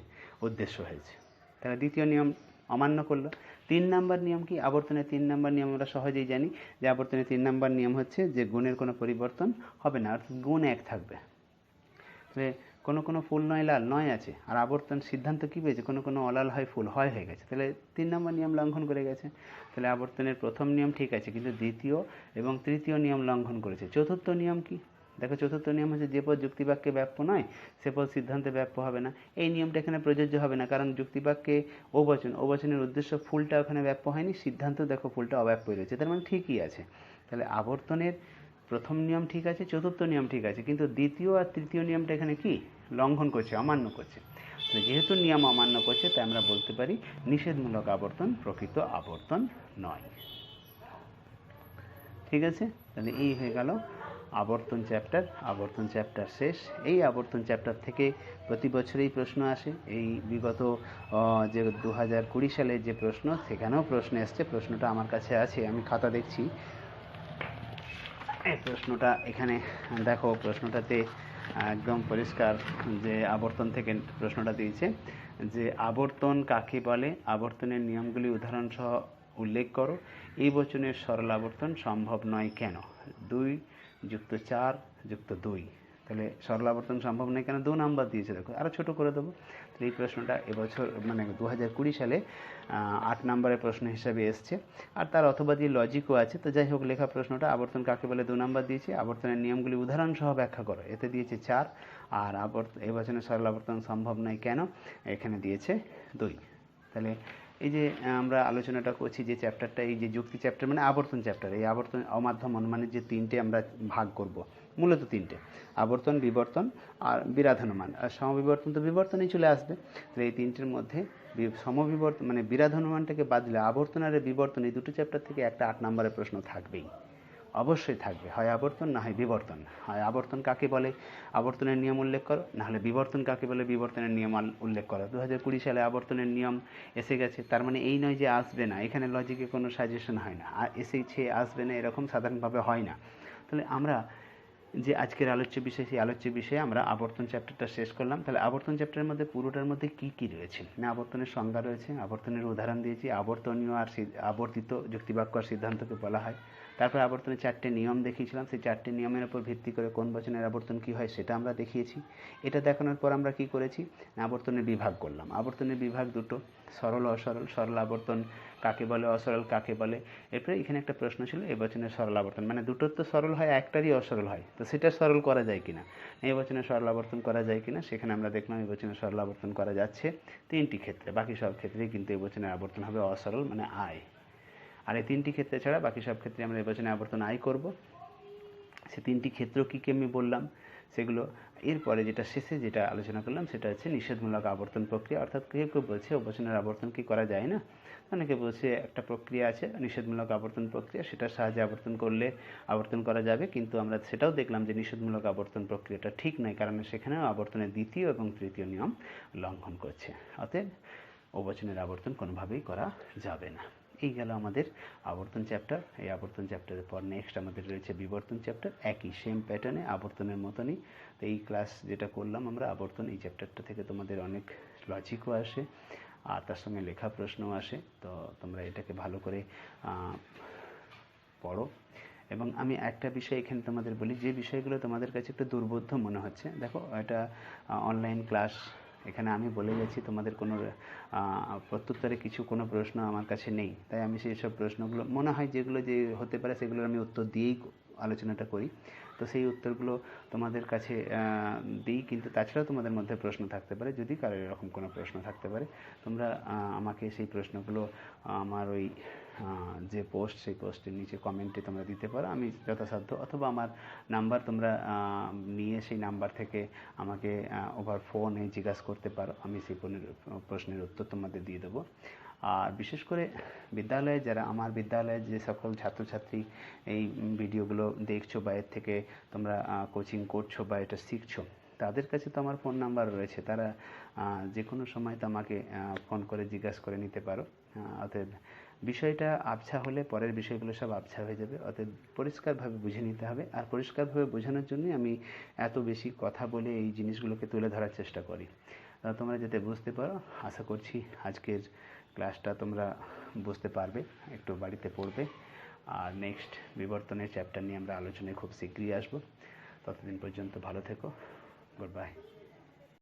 উদ্দেশ্য হয়েছে। তাহলে দ্বিতীয় নিয়ম অমান্য করলো। 3 নম্বর নিয়ম কি? আবর্তনের 3 নম্বর নিয়ম আমরা সহজেই জানি যে আবর্তনের 3 নম্বর নিয়ম হচ্ছে যে গুণের কোনো পরিবর্তন হবে না, অর্থাৎ গুণ এক থাকবে। তাহলে কোনো কোনো ফুল নয় লাল, নয় আছে, আর আবর্তন সিদ্ধান্ত কী পেয়েছে? কোনো কোনো অলাল হয় ফুল, হয় হয়ে গেছে। তাহলে 3 নম্বর নিয়ম লঙ্ঘন করে গেছে। তাহলে আবর্তনের প্রথম নিয়ম ঠিক আছে, কিন্তু দ্বিতীয় এবং তৃতীয় নিয়ম লঙ্ঘন করেছে। চতুর্থ নিয়ম কি? দেখো, চতুর্থ নিয়ম হচ্ছে যে পদ যুক্তিবাক্যে ব্যাপ্য নয় সে পদ সিদ্ধান্তে ব্যাপ্য হবে না। এই নিয়মটা এখানে প্রযোজ্য হবে না, কারণ যুক্তিবাক্যে ও বচনের উদ্দেশ্য ফুলটা ওখানে ব্যাপ্য হয়নি, সিদ্ধান্ত দেখো ফুলটা অব্যাপ্যই রয়েছে, তার মানে ঠিকই আছে। তাহলে আবর্তনের প্রথম নিয়ম ঠিক আছে, চতুর্থ নিয়ম ঠিক আছে, কিন্তু দ্বিতীয় আর তৃতীয় নিয়মটা এখানে কি লঙ্ঘন করছে, অমান্য করছে। তাহলে যেহেতু নিয়ম অমান্য করছে, তাই আমরা বলতে পারি নিষেধমূলক আবর্তন প্রকৃত আবর্তন নয়। ঠিক আছে, তাহলে এই হয়ে গেল আবর্তন চ্যাপ্টার। আবর্তন চ্যাপ্টার শেষ। এই আবর্তন চ্যাপ্টার থেকে প্রতি বছরেই প্রশ্ন আসে। এই বিগত যে 2020 সালের যে প্রশ্ন, সেখানেও প্রশ্ন এসছে। প্রশ্নটা আমার কাছে আছে, আমি খাতা দেখছি। এই প্রশ্নটা এখানে দেখো, প্রশ্নটাতে একদম পরিষ্কার যে আবর্তন থেকে প্রশ্নটা দিয়েছে যে আবর্তন কাকে বলে, আবর্তনের নিয়মগুলি উদাহরণ সহ উল্লেখ করো, এই বচনের সরল আবর্তন সম্ভব নয় কেন? 2+4+2। তাহলে সরল আবর্তন সম্ভব নয় কেন? 2 নাম্বার দিয়েছে। দেখো, আরও ছোটো করে দেবো। তাহলে এই প্রশ্নটা এবছর মানে 2020 সালে 8 নম্বরের প্রশ্ন হিসাবে এসছে, আর তার অথবা দিয়ে লজিকও আছে। তো যাই হোক, লেখা প্রশ্নটা আবর্তন কাকে বলে 2 নাম্বার দিয়েছে, আবর্তনের নিয়মগুলি উদাহরণ সহ ব্যাখ্যা করো, এতে দিয়েছে 4, আর এই বচনের সরল আবর্তন সম্ভব নয় কেন, এখানে দিয়েছে 2। তাহলে এই যে আমরা আলোচনাটা করছি যে চ্যাপ্টারটা, এই যে যুক্তি চ্যাপ্টার মানে আবর্তন চ্যাপ্টার, এই আবর্তন অমাধ্যম অনুমানের যে 3টে আমরা ভাগ করব, মূলত তিনটে, আবর্তন, বিবর্তন আর বিরাধনমান। আর সমবিবর্তন তো বিবর্তনই চলে আসবে। তো এই তিনটের মধ্যে সমবিবর্তন মানে বিরাধনমানটাকে বাদ দিলে আবর্তন আর বিবর্তন এই দুটো চ্যাপ্টার থেকে একটা 8 নম্বরের প্রশ্ন থাকবেই, অবশ্যই থাকবে। হয় আবর্তন না হয় বিবর্তন। হয় আবর্তন কাকে বলে আবর্তনের নিয়ম উল্লেখ করো, নাহলে বিবর্তন কাকে বলে বিবর্তনের নিয়ম উল্লেখ করো। 2020 সালে আবর্তনের নিয়ম এসে গেছে, তার মানে এই নয় যে আসবে না, এখানে লজিকে কোনো সাজেশন হয় না, আর এসেছে আসবে না এরকম সাধারণভাবে হয় না। তাহলে আমরা যে আজকের আলোচ্য বিষয়, সেই আলোচ্য বিষয়ে আমরা আবর্তন চ্যাপ্টারটা শেষ করলাম। তাহলে আবর্তন চ্যাপ্টারের মধ্যে পুরোটার মধ্যে কী কী রয়েছে না, আবর্তনের সংজ্ঞা রয়েছে, আবর্তনের উদাহরণ দিয়েছি, আবর্তনীয় আর আবর্তিত যুক্তিবাক্য আর সিদ্ধান্তকে বলা হয়। তারপরে আবর্তনের 4টে নিয়ম দেখিয়েছিলাম, সেই 4টে নিয়মের উপর ভিত্তি করে কোন বচনের আবর্তন কী হয় সেটা আমরা দেখিয়েছি। এটা দেখানোর পর আমরা কি করেছি, আবর্তনের বিভাগ করলাম। আবর্তনের বিভাগ দুটো, সরল অসরল। সরল আবর্তন কাকে বলে, অসরল কাকে বলে। এরপরে এখানে একটা প্রশ্ন ছিল এই বচনের সরল আবর্তন, মানে দুটোর তো সরল হয়, একটারই অসরল হয়, তো সেটা সরল করা যায় কিনা, এই বচনের সরল আবর্তন করা যায় কিনা, সেখানে আমরা দেখলাম এই বচনের সরল আবর্তন করা যাচ্ছে 3টি ক্ষেত্রে। বাকি সব ক্ষেত্রেই কিন্তু এই বচনের আবর্তন হবে অসরল, মানে আয়। আর এই 3টি ক্ষেত্রে ছাড়া বাকি সব ক্ষেত্রে আমরা এই বচনের আবর্তন আয় করব। সে 3টি ক্ষেত্র কী কী আমি বললাম সেগুলো এরপরে যেটা শেষে যেটা আলোচনা করলাম সেটা হচ্ছে নিষেধমূলক আবর্তন প্রক্রিয়া। অর্থাৎ কেউ কেউ বলছে বচনের আবর্তন কি করা যায় না, অনেকে বলছে একটা প্রক্রিয়া আছে নিষেধমূলক আবর্তন প্রক্রিয়া, সেটার সাহায্যে আবর্তন করলে আবর্তন করা যাবে। কিন্তু আমরা সেটাও দেখলাম যে নিষেধমূলক আবর্তন প্রক্রিয়াটা ঠিক নয়, কারণ সেখানেও আবর্তনের দ্বিতীয় এবং তৃতীয় নিয়ম লঙ্ঘন করছে। অতএব অবচনের আবর্তন কোনোভাবেই করা যাবে না। এই গেল আমাদের আবর্তন চ্যাপ্টার। এই আবর্তন চ্যাপ্টারের পর নেক্সট আমাদের রয়েছে বিবর্তন চ্যাপ্টার, একই সেম প্যাটার্নে আবর্তনের মতনই। তো এই ক্লাস যেটা করলাম আমরা আবর্তন, এই চ্যাপ্টারটা থেকে তোমাদের অনেক লজিকও আসে আর তার সঙ্গে লেখা প্রশ্নও আসে। তো তোমরা এটাকে ভালো করে পড়ো। এবং আমি একটা বিষয় এখানে তোমাদের বলি, যে বিষয়গুলো তোমাদের কাছে একটু দুর্বোধ্য মনে হচ্ছে, দেখো এটা অনলাইন ক্লাস, এখানে আমি বলে গেছি তোমাদের কোনো প্রত্যুত্তরে কোনো প্রশ্ন আমার কাছে নেই, তাই আমি সেই সব প্রশ্নগুলো মনে হয় যেগুলো যে হতে পারে সেগুলোর আমি উত্তর দিয়েই আলোচনাটা করি। তো সেই উত্তরগুলো তোমাদের কাছে দিই, কিন্তু তাছাড়াও তোমাদের মধ্যে প্রশ্ন থাকতে পারে, যদি কারোর এরকম কোনো প্রশ্ন থাকতে পারে তোমরা আমাকে সেই প্রশ্নগুলো আমার ওই যে পোস্ট, সেই পোস্টের নিচে কমেন্টে তোমরা দিতে পারো, আমি যথাসাধ্য, অথবা আমার নাম্বার তোমরা নিয়ে সেই নাম্বার থেকে আমাকে ওভার ফোনে জিজ্ঞাসা করতে পারো, আমি সেই প্রশ্নের উত্তর তোমাদের দিয়ে দেবো। আর বিশেষ করে বিদ্যালয়ে যারা, আমার বিদ্যালয়ে যে সকল ছাত্রছাত্রী এই ভিডিওগুলো দেখছো বা এর থেকে তোমরা কোচিং করছো বা এটা শিখছো, তাদের কাছে তো আমার ফোন নাম্বার রয়েছে, তারা যে কোনো সময় তো আমাকে ফোন করে জিজ্ঞাসা করে নিতে পারো। অতএব বিষয়টা আবছা হলে পরের বিষয়গুলো সব আবছা হয়ে যাবে, অতএব পরিষ্কারভাবে বুঝে নিতে হবে। আর পরিষ্কারভাবে বোঝানোর জন্যই আমি এত বেশি কথা বলে এই জিনিসগুলোকে তুলে ধরার চেষ্টা করি, তোমরা যাতে বুঝতে পারো। আশা করছি আজকের ক্লাসটা তোমরা বুঝতে পারবে, একটু বাড়িতে পড়বে। আর নেক্সট বিবর্তনের চ্যাপ্টার নিয়ে আমরা আলোচনায় খুব শীঘ্রই আসবো। ততদিন পর্যন্ত ভালো থেকো, গুড বাই।